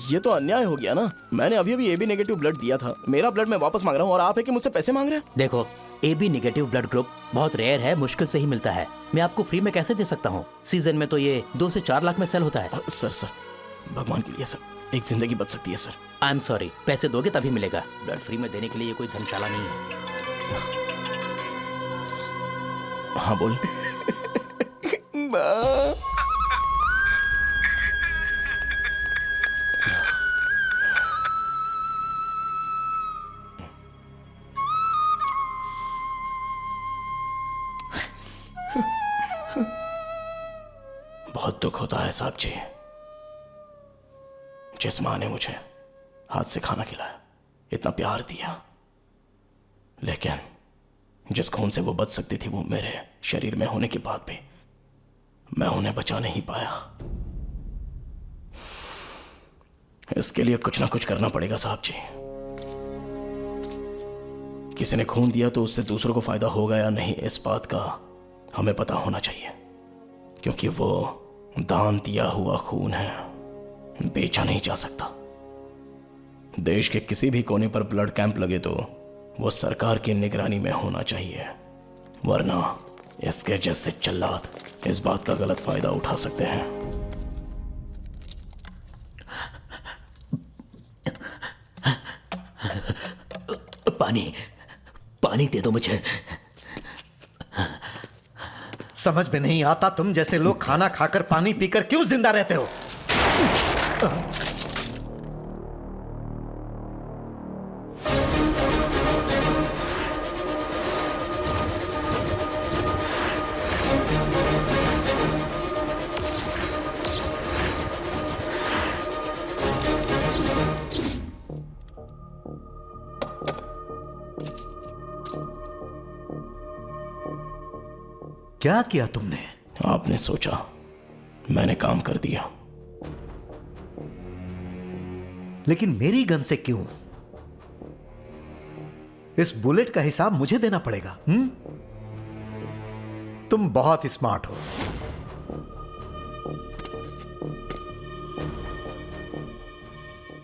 ये तो अन्याय हो गया ना। मैंने अभी अभी AB नेगेटिव ब्लड दिया था, मेरा ब्लड मैं वापस मांग रहा हूँ और आप है कि मुझसे पैसे मांग रहे हैं। देखो, AB नेगेटिव ब्लड ग्रुप बहुत रेयर है, मुश्किल से ही मिलता है। मैं आपको फ्री में कैसे दे सकता हूँ? सीजन में तो ये 2 से 4 लाख में सेल होता है। सर, भगवान के लिए सर, एक जिंदगी बच सकती है सर। आई एम सॉरी, पैसे दोगे तभी मिलेगा। ब्लड फ्री में देने के लिए ये कोई धर्मशाला नहीं है। हाँ बोल। बहुत दुख होता है साहब जी। जिस माँ ने मुझे हाथ से खाना खिलाया, इतना प्यार दिया, लेकिन जिस खून से वो बच सकती थी वो मेरे शरीर में होने के बाद भी मैं उन्हें बचा नहीं पाया। इसके लिए कुछ ना कुछ करना पड़ेगा साहब जी। किसी ने खून दिया तो उससे दूसरों को फायदा होगा या नहीं, इस बात का हमें पता होना चाहिए, क्योंकि वो दान दिया हुआ खून है, बेचा नहीं जा सकता। देश के किसी भी कोने पर ब्लड कैंप लगे तो वो सरकार की निगरानी में होना चाहिए, वरना इसके जैसे जल्लाद इस बात का गलत फायदा उठा सकते हैं। पानी दे दो मुझे। समझ में नहीं आता तुम जैसे लोग खाना खाकर पानी पीकर क्यों जिंदा रहते हो। क्या किया तुमने? आपने सोचा, मैंने काम कर दिया। लेकिन मेरी गन से क्यों? इस बुलेट का हिसाब मुझे देना पड़ेगा। तुम बहुत स्मार्ट हो।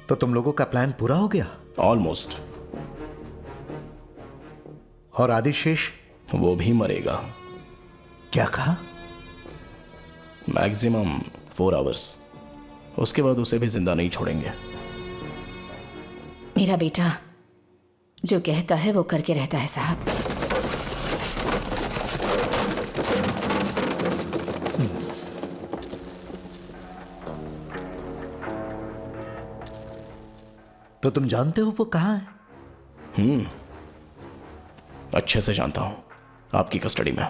तो तुम लोगों का प्लान पूरा हो गया? ऑलमोस्ट। और आदिशेष? वो भी मरेगा। क्या कहा? मैक्सिमम 4 आवर्स, उसके बाद उसे भी जिंदा नहीं छोड़ेंगे। मेरा बेटा जो कहता है वो करके रहता है साहब। तो तुम जानते हो वो कहां है? अच्छे से जानता हूं, आपकी कस्टडी में।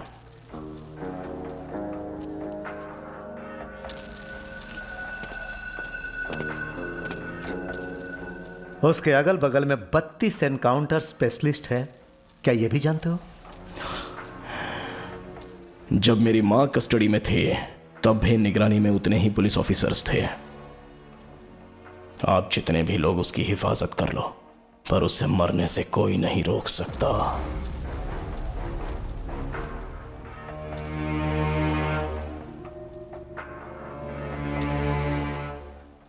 उसके अगल बगल में 32 एनकाउंटर स्पेशलिस्ट हैं। क्या ये भी जानते हो? जब मेरी माँ कस्टडी में थे तब भी निगरानी में उतने ही पुलिस ऑफिसर्स थे। आप जितने भी लोग उसकी हिफाजत कर लो, पर उसे मरने से कोई नहीं रोक सकता।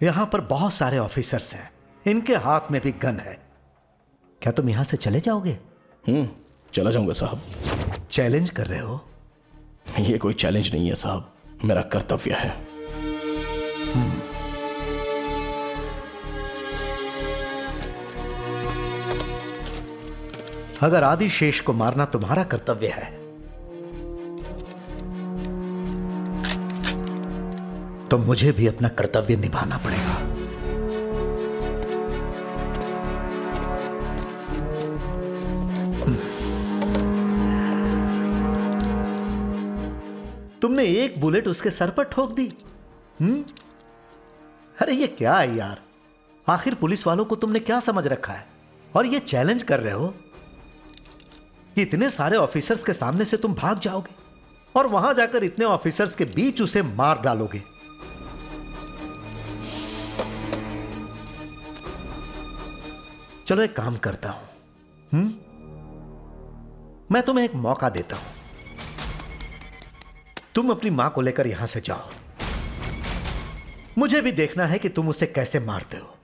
यहां पर बहुत सारे ऑफिसर्स हैं, इनके हाथ में भी गन है। क्या तुम यहां से चले जाओगे? चला जाऊंगा साहब। चैलेंज कर रहे हो? ये कोई चैलेंज नहीं है साहब, मेरा कर्तव्य है। अगर आदिशेष को मारना तुम्हारा कर्तव्य है तो मुझे भी अपना कर्तव्य निभाना पड़ेगा। तुमने एक बुलेट उसके सर पर ठोक दी। अरे ये क्या है यार? आखिर पुलिस वालों को तुमने क्या समझ रखा है? और ये चैलेंज कर रहे हो कि इतने सारे ऑफिसर्स के सामने से तुम भाग जाओगे और वहां जाकर इतने ऑफिसर्स के बीच उसे मार डालोगे। चलो एक काम करता हूं, मैं तुम्हें एक मौका देता हूं। तुम अपनी मां को लेकर यहां से जाओ। मुझे भी देखना है कि तुम उसे कैसे मारते हो।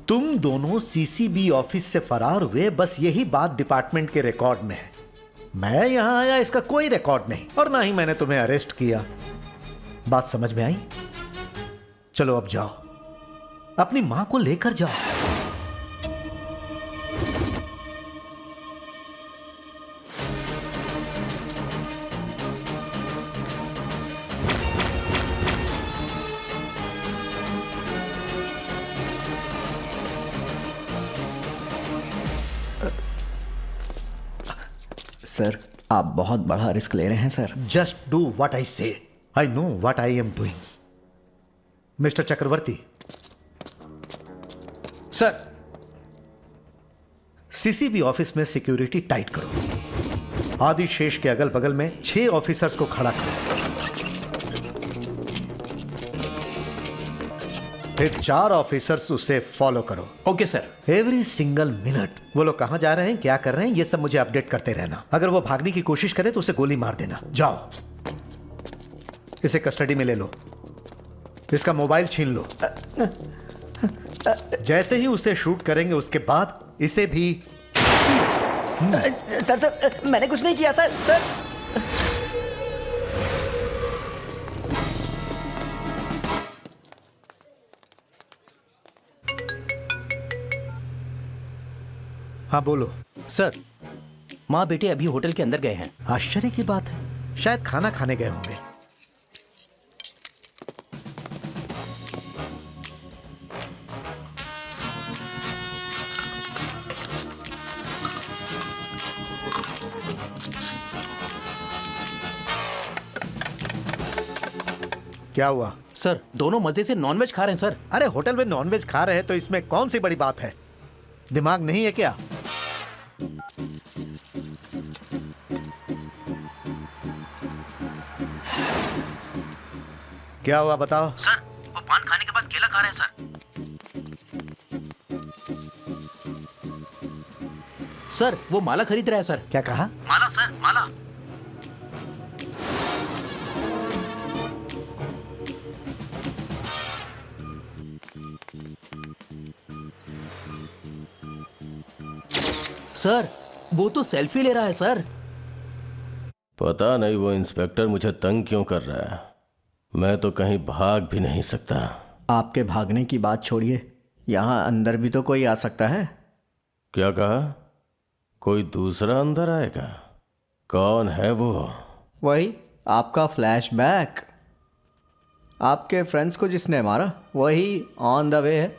तुम दोनों सीसीबी ऑफिस से फरार हुए, बस यही बात डिपार्टमेंट के रिकॉर्ड में है। मैं यहां आया इसका कोई रिकॉर्ड नहीं, और ना ही मैंने तुम्हें अरेस्ट किया। बात समझ में आई? चलो अब जाओ, अपनी मां को लेकर जाओ। सर, आप बहुत बड़ा रिस्क ले रहे हैं sir. Just do what I say. I know what I am doing. Mister Chakraborty. Sir. CCB office में सिक्योरिटी टाइट करो। आदिशेष के अगल बगल में 6 ऑफिसर्स को खड़ा करो। फिर 4 ऑफिसर्स उसे फॉलो करो। Okay sir. Every single minute वो लोग कहां जा रहे हैं, क्या कर रहे हैं, ये सब मुझे अपडेट करते रहना। अगर वो भागने की कोशिश करे तो उसे गोली मार देना। जाओ, इसे कस्टडी में ले लो, इसका मोबाइल छीन लो। जैसे ही उसे शूट करेंगे उसके बाद इसे भी। सर मैंने कुछ नहीं किया सर। हाँ बोलो। सर, माँ बेटे अभी होटल के अंदर गए हैं। आश्चर्य की बात है, शायद खाना खाने गए होंगे। क्या हुआ? सर, दोनों मजे से नॉनवेज खा रहे हैं सर। अरे होटल में नॉनवेज खा रहे हैं तो इसमें कौन सी बड़ी बात है? दिमाग नहीं है क्या? क्या हुआ बताओ? सर, वो पान खाने के बाद केला खा रहे हैं सर। सर, वो माला खरीद रहा है सर। क्या कहा? माला सर, माला। सर, वो तो सेल्फी ले रहा है सर। पता नहीं वो इंस्पेक्टर मुझे तंग क्यों कर रहा है। मैं तो कहीं भाग भी नहीं सकता। आपके भागने की बात छोड़िए, यहाँ अंदर भी तो कोई आ सकता है। क्या कहा? कोई दूसरा अंदर आएगा? कौन है वो? वही आपका फ्लैशबैक। आपके फ्रेंड्स को जिसने मारा वही ऑन द वे है।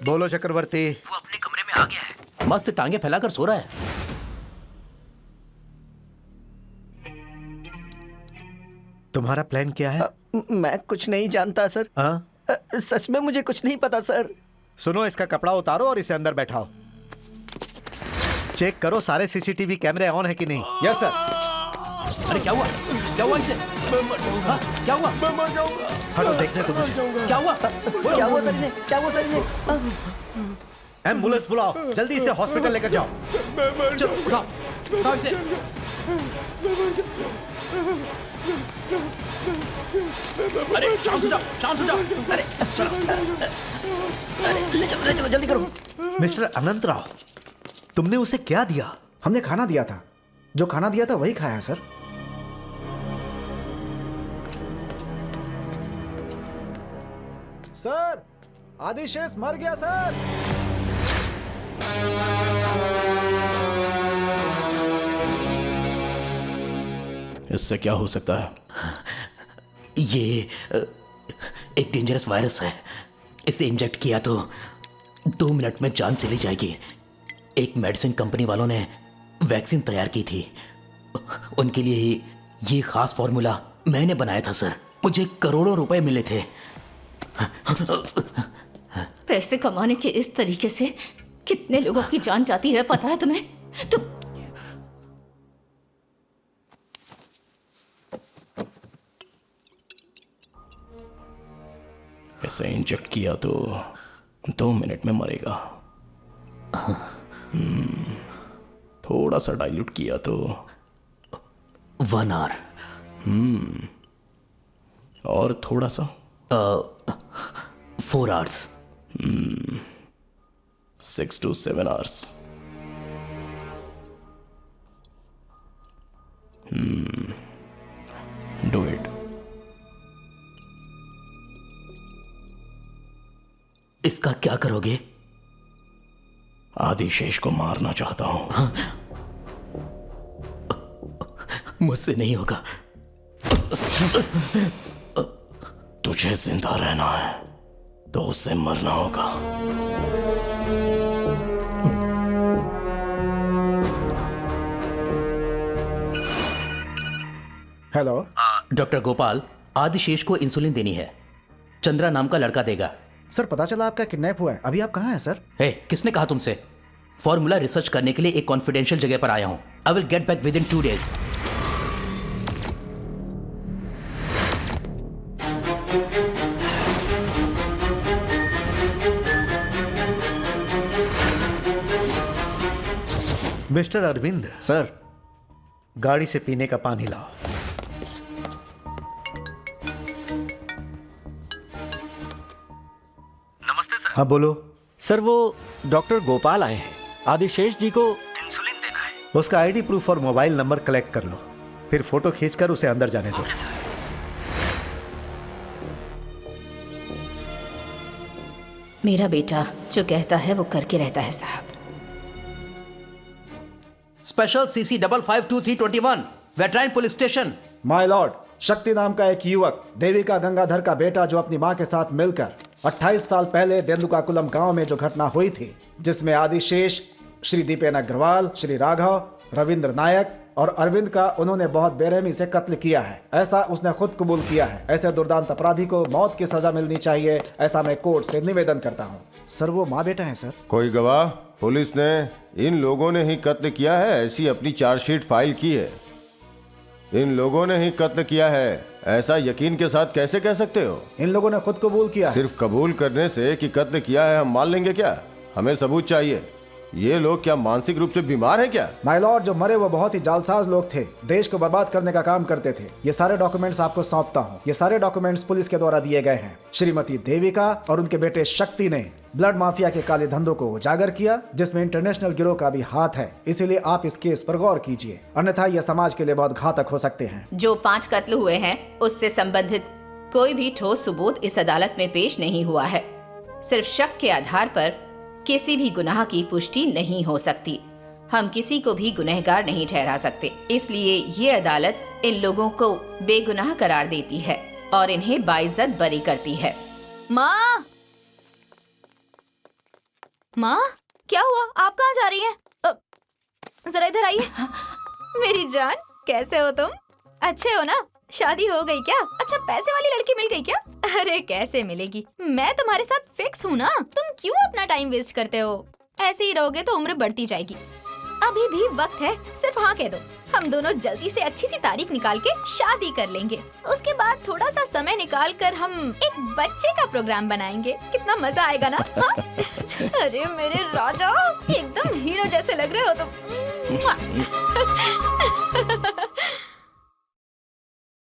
बोलो चक्रवर्ती। वो अपने कमरे में आ गया है, मस्त टांगे फैलाकर सो रहा है। तुम्हारा प्लान क्या है? मैं कुछ नहीं जानता सर। हाँ? सच में मुझे कुछ नहीं पता सर। सुनो, इसका कपड़ा उतारो और इसे अंदर बैठाओ। चेक करो सारे सीसीटीवी कैमरे ऑन है कि नहीं। Yes sir. अरे क्या हुआ? क्या हुआ इसे? हाँ, क्या हुआ? मैं मर जाऊंगा। हटो, देखने तो मुझे। क्या हुआ? क्या हुआ सर इन्हें? क्या हुआ सर इन्हें? एम्बुलेंस बुलाओ, जल्दी इसे हॉस्पिटल लेकर जाओ। चलो उठाओ, उठाओ इसे। अरे शांत हो जाओ, शांत हो जाओ। अरे चलो, अरे ले चलो जल्दी करो। मिस्टर अनंत राव, तुमने उसे क्या दिया? हमने खाना दिया था, जो खाना दिया था वही खाया है सर। सर, आदिशेष मर गया सर। इससे क्या हो सकता है? ये एक डेंजरस वायरस है। इसे इंजेक्ट किया तो 2 मिनट में जान चली जाएगी। एक मेडिसिन कंपनी वालों ने वैक्सीन तैयार की थी, उनके लिए ही ये खास फॉर्मूला मैंने बनाया था सर। मुझे करोड़ों रुपए मिले थे। पैसे कमाने के इस तरीके से कितने लोगों की जान जाती है पता है तुम्हें? तुम इसे इंजेक्ट किया तो 2 मिनट में मरेगा। थोड़ा सा डाइल्यूट किया तो 1 आवर। और थोड़ा सा 4 hours. 6 to 7 hours। Do it। इसका क्या करोगे? आदिशेष को मारना चाहता हूं। मुझसे नहीं होगा। तुझे जिंदा रहना है तो उससे मरना होगा। हेलो डॉक्टर गोपाल, आदिशेष को इंसुलिन देनी है। चंद्रा नाम का लड़का देगा। सर, पता चला आपका किडनैप हुआ है। अभी आप कहाँ हैं सर? हे, किसने कहा तुमसे? फॉर्मूला रिसर्च करने के लिए एक कॉन्फिडेंशियल जगह पर आया हूं। I will get back within 2 days। Mister Arvind sir, गाड़ी से पीने का पानी लाओ। नमस्ते सर। हाँ बोलो। सर, वो डॉक्टर गोपाल आए हैं। आदिशेष जी को इंसुलिन देना है। उसका आईडी प्रूफ और मोबाइल नंबर कलेक्ट कर लो, फिर फोटो खींचकर उसे अंदर जाने दो। मेरा बेटा जो कहता है वो करके रहता है साहब। स्पेशल CC 552321 वेटराइन police station. My lord, Shakti नाम का एक युवक देविका गंगाधर का बेटा जो अपनी मां के साथ मिलकर 28 साल पहले देंदुकाकुलम गांव में जो घटना हुई थी, जिसमें आदिशेष, श्री दीपेन अग्रवाल, श्री राघव, रविंद्र नायक और अरविंद का उन्होंने बहुत बेरहमी से कत्ल किया है, ऐसा उसने खुद कबूल किया है। ऐसे दुर्दांत अपराधी को मौत की सजा मिलनी चाहिए, ऐसा मैं कोर्ट से निवेदन करता हूँ। सर, वो माँ बेटा है सर। कोई गवाह? पुलिस ने इन लोगों ने ही कत्ल किया है ऐसी अपनी चार्जशीट फाइल की है। इन लोगों ने ही कत्ल किया है ऐसा यकीन के साथ कैसे कह सकते हो? इन लोगों ने खुद कबूल किया है। सिर्फ कबूल करने से कि कत्ल किया है हम मान लेंगे क्या? हमें सबूत चाहिए। ये लोग क्या मानसिक रूप से बीमार हैं क्या? माय लॉर्ड, जो मरे वो बहुत ही जालसाज लोग थे, देश को बर्बाद करने का काम करते थे। ये सारे डॉक्यूमेंट्स आपको सौंपता हूँ। ये सारे डॉक्यूमेंट्स पुलिस के द्वारा दिए गए हैं। श्रीमती देविका और उनके बेटे शक्ति ने ब्लड माफिया के काले धंधों को उजागर किया, जिसमें इंटरनेशनल गिरोह का भी हाथ है। इसीलिए आप इस केस पर गौर कीजिए, अन्यथा यह समाज के लिए बहुत घातक हो सकते हैं। जो 5 कत्ल हुए हैं उससे संबंधित कोई भी ठोस सबूत इस अदालत में पेश नहीं हुआ है। सिर्फ शक के आधार पर किसी भी गुनाह की पुष्टि नहीं हो सकती। हम किसी को भी गुनहगार नहीं ठहरा सकते। इसलिए ये अदालत इन लोगों को बेगुनाह करार देती है और इन्हें बाइज्जत बरी करती है। माँ, माँ, क्या हुआ? आप कहाँ जा रही हैं? जरा इधर आइए। मेरी जान, कैसे हो तुम? अच्छे हो ना? शादी हो गई क्या? अच्छा, पैसे वाली लड़की मिल गई क्या? अरे कैसे मिलेगी, मैं तुम्हारे साथ फिक्स हूँ ना। तुम क्यों अपना टाइम वेस्ट करते हो? ऐसे ही रहोगे तो उम्र बढ़ती जाएगी। अभी भी वक्त है, सिर्फ हाँ कह दो। हम दोनों जल्दी से अच्छी सी तारीख निकाल के शादी कर लेंगे। उसके बाद थोड़ा सा समय निकाल कर हम एक बच्चे का प्रोग्राम बनाएंगे। कितना मजा आएगा ना? हाँ? अरे मेरे राजा, एकदम हीरो जैसे लग रहे हो तुम।